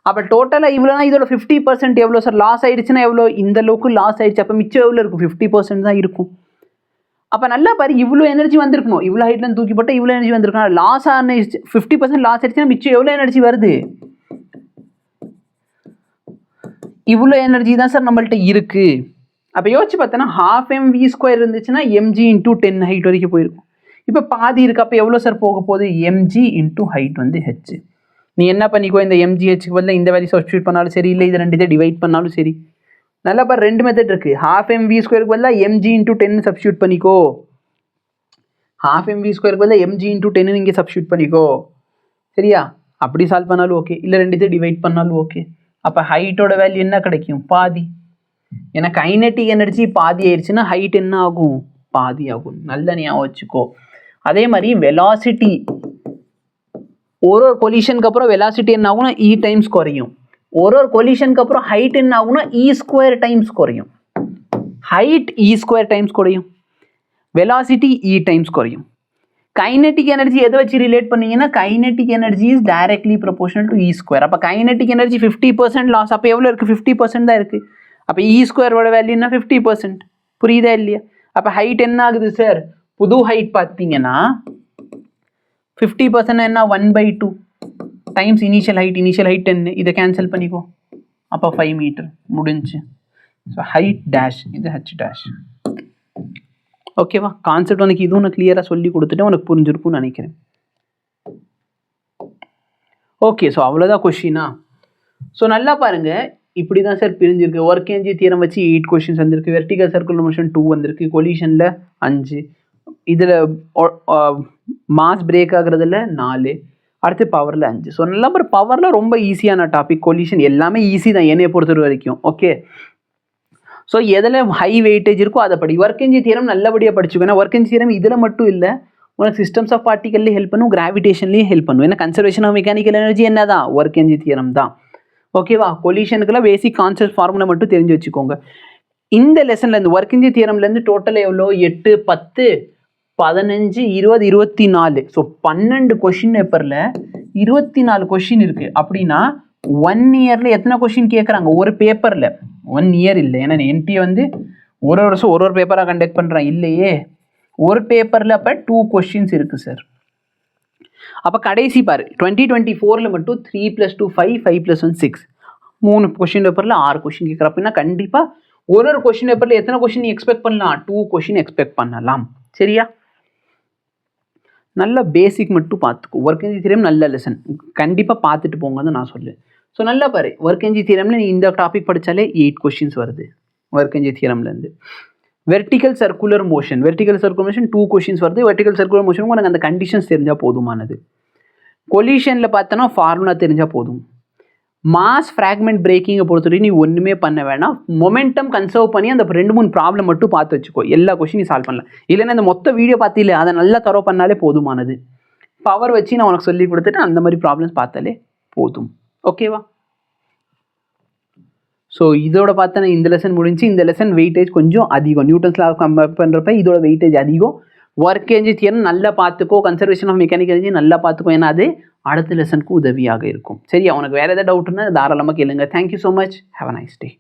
Speaker 1: அப்போ டோட்டலாக இவ்வளோனா இதோட 50% எவ்வளோ சார்? லாஸ் ஆயிடுச்சுன்னா எவ்வளோ? இந்த அளவுக்கு லாஸ் ஆயிடுச்சு. அப்போ மிச்சம் எவ்வளோ இருக்கும்? 50% தான் இருக்கும். அப்போ நல்லா பாரு, இவ்வளோ எனர்ஜி வந்திருக்கணும். இவ்வளோ ஹைட்லேருந்து தூக்கி போட்டால் இவ்வளோ எனர்ஜி வந்திருக்கணும். லாஸ் ஆன 50% லாஸ் ஆயிடுச்சுன்னா மிச்சம் எவ்வளோ எனர்ஜி வருது? இவ்வளோ எனர்ஜி தான் சார் நம்மள்ட்ட இருக்குது. அப்போ யோசிச்சு பார்த்தோன்னா 12 mv² இருந்துச்சுன்னா mg × 10 ஹைட் வரைக்கும் போயிருக்கும். இப்போ பாதி இருக்குது. அப்போ எவ்வளோ சார் போக போகுது? mg × ஹைட் வந்து h. நீ என்ன பண்ணிக்கோ, இந்த mgh பதில் இந்த வேல்யூ சப்ஸ்டியூட் பண்ணாலும் சரி, இல்லை இது ரெண்டு டிவைட் பண்ணாலும் சரி. நல்லா பாரு, ரெண்டு மெத்தட் இருக்குது. 12 mv² பதிலாக mg × 10 சப்ஸ்டியூட் பண்ணிக்கோ. 12 mv² பதிலாக mg × 10 இங்கே சப்ஸ்டியூட் பண்ணிக்கோ. சரியா? அப்படி சால்வ் பண்ணாலும் ஓகே, இல்லை ரெண்டு டிவைட் பண்ணாலும் ஓகே. அப்போ ஹைட்டோட வேல்யூ என்ன கிடைக்கும்? பாதி. ஏன்னா கைனெட்டிக் எனர்ஜி பாதி ஆயிடுச்சுன்னா ஹைட் என்ன ஆகும், பாதி ஆகும். நல்ல ஞாபகம் வச்சுக்கோ. அதே மாதிரி வெலாசிட்டி, ஒரு கொலிஷனுக்கு அப்புறம் வெலாசிட்டி என்ன ஆகும்னா இ டைம்ஸ் குறையும். ஒரு கொலிஷனுக்கு அப்புறம் ஹைட் என்ன ஆகும்னா இ ஸ்கொயர் டைம்ஸ் குறையும். ஹைட் இ ஸ்கொயர் டைம்ஸ் குறையும், வெலாசிட்டி இ டைம்ஸ் குறையும். கைனெட்டிக் எனர்ஜி எதை வச்சு ரிலேட் பண்ணீங்கன்னா kinetic energy is directly proportional to E square. அப்போ கைனெட்டிக் எனர்ஜி 50% லாஸ். அப்போ எவ்வளோ இருக்குது, 50% தான் இருக்குது. அப்போ இ ஸ்கொயரோட வேல்யூன்னா 50%. புரியுதா இல்லையா? அப்போ ஹைட் என்ன ஆகுது சார், புது ஹைட் பார்த்தீங்கன்னா 50% என்ன 1/2 times initial height. Initial height 10, இதை கேன்சல் பண்ணிக்கோ. அப்போ 5 மீட்டர் முடிஞ்சு. ஸோ ஹைட் டேஷ், இது ஹச் டேஷ். ஓகேவா? கான்செப்ட் உனக்கு இதுவும் நான் கிளியராக சொல்லி கொடுத்துட்டு உனக்கு புரிஞ்சிருக்கும்னு நினைக்கிறேன். ஓகே, ஸோ அவ்வளோதான் கொஷினா. ஸோ நல்லா பாருங்கள், இப்படி தான் சார் பிரிஞ்சிருக்கு. ஒர்க் எனர்ஜி தியரம் வச்சு 8 கொஷின்ஸ் வந்திருக்கு. வெர்டிகல் சர்க்குலர் மோஷன் 2 வந்திருக்கு. கொலிஷனில் 5, இதில் மாஸ் பிரேக் ஆகுறதுல 4, அடுத்து பவரில் 5. ஸோ நல்லா பவரில் ரொம்ப ஈஸியான டாபிக். கொலிஷன் எல்லாமே ஈஸி தான் என்னையை பொறுத்த வரைக்கும். ஓகே, ஸோ எதில் ஹை வெயிட்டேஜ் இருக்கோ அதை படி. ஒர்க் எனர்ஜி தியரம் நல்லபடியாக படிச்சுக்கோ. ஏன்னா ஒர்க் எனர்ஜி தியரம் இதில் மட்டும் இல்லை, உனக்கு சிஸ்டம்ஸ் ஆஃப் பார்ட்டிகல்லையும் ஹெல்ப் பண்ணும், கிராவிடேஷன்லையும் ஹெல்ப் பண்ணும். ஏன்னா கன்சர்வேஷன் ஆஃப் மெக்கானிக்கல் எனர்ஜி என்ன தான், ஒர்க் எனர்ஜி தியரம் தான். ஓகேவா? கொலிஷனுக்குலாம் பேசிக் கான்செப்ட் ஃபார்முலா மட்டும் தெரிஞ்சு வச்சுக்கோங்க. இந்த லெசன்லேருந்து ஒர்க் எனர்ஜி தியரம்லேருந்து டோட்டல் எவ்வளோ, 8, 10, 15, 20, 24. ஸோ 12 கொஷின் பேப்பரில் 24 கொஷின் இருக்குது. அப்படின்னா 1 இயரில் எத்தனை கொஷின் கேட்குறாங்க ஒரு பேப்பரில்? 1 இயர் இல்லை, ஏன்னா என்டி வந்து ஒரு வருஷம் ஒரு பேப்பராக கண்டக்ட் பண்ணுறான் இல்லையே. ஒரு பேப்பரில் அப்போ 2 கொஷின்ஸ் இருக்குது சார். அப்போ கடைசி பாரு 2024 மட்டும் 3 + 2 5, 5 + 1 6, 3 கொஷின் பேப்பரில் 6 கொஷின் கேட்குற. அப்படின்னா கண்டிப்பாக ஒரு கொஷின் பேப்பரில் எத்தனை கொஷின் எக்ஸ்பெக்ட் பண்ணலாம், 2 கொஷின் எக்ஸ்பெக்ட் பண்ணலாம். சரியா? நல்ல பேசிக் மட்டும் பார்த்துக்கோ. ஒர்க் எனர்ஜி தியரம் நல்ல லெசன், கண்டிப்பாக பார்த்துட்டு போங்கன்னு நான் சொல்லுவேன். ஸோ நல்லா பாரு, ஒர்க் எனர்ஜி தியரமில் நீ இந்த டாபிக் படித்தாலே 8 கொஷின்ஸ் வருது ஒர்க் எனர்ஜி தியரம்லேருந்து. வெர்டிகல் சர்க்குலர் மோஷன் 2 கொஷின்ஸ் வருது. வெர்டிகல் சர்க்குலர் மோஷன் உனக்கு அந்த கண்டிஷன்ஸ் தெரிஞ்சால் போதுமானது. கொலிஷனில் பார்த்தோன்னா ஃபார்முலா தெரிஞ்சால் போதும். மாஸ் ஃப்ராக்மெண்ட் பிரேக்கிங்கை பொறுத்தவரைக்கும் நீ ஒன்றுமே பண்ண வேணாம். மொமெண்டம் கன்சர்வ் பண்ணி அந்த 2-3 ப்ராப்ளம் மட்டும் பார்த்து வச்சுக்கோ. எல்லா கொஷினும் சால்வ் பண்ணலாம். இல்லைன்னா இந்த மொத்த வீடியோ பார்த்தில்ல, அதை நல்லா தரவு பண்ணாலே போதுமானது. பவர் வச்சு நான் உனக்கு சொல்லி கொடுத்துட்டு அந்த மாதிரி ப்ராப்ளம்ஸ் பார்த்தாலே போதும். ஓகேவா? ஸோ இதோட பார்த்தா இந்த லெசன் முடிஞ்சு. இந்த லெசன் வெயிட்டேஜ் கொஞ்சம் அதிகம், நியூட்டன்ஸ்ல கம்பேர் பண்ணுறப்ப இதோட வெயிட்டேஜ் அதிகம். ஒர்க் எனர்ஜி தியரம் நல்லா பார்த்துக்கோ, கன்சர்வேஷன் ஆஃப் மெக்கானிக்கல் எனர்ஜி நல்லா பார்த்துக்கோ. ஏன்னா அது அடுத்த லெசனுக்கு உதவியாக இருக்கும். சரியா? உனக்கு வேறு ஏதாவது டவுட்னா தாராளமாக கேளுங்க. Thank you so much. Have a nice day.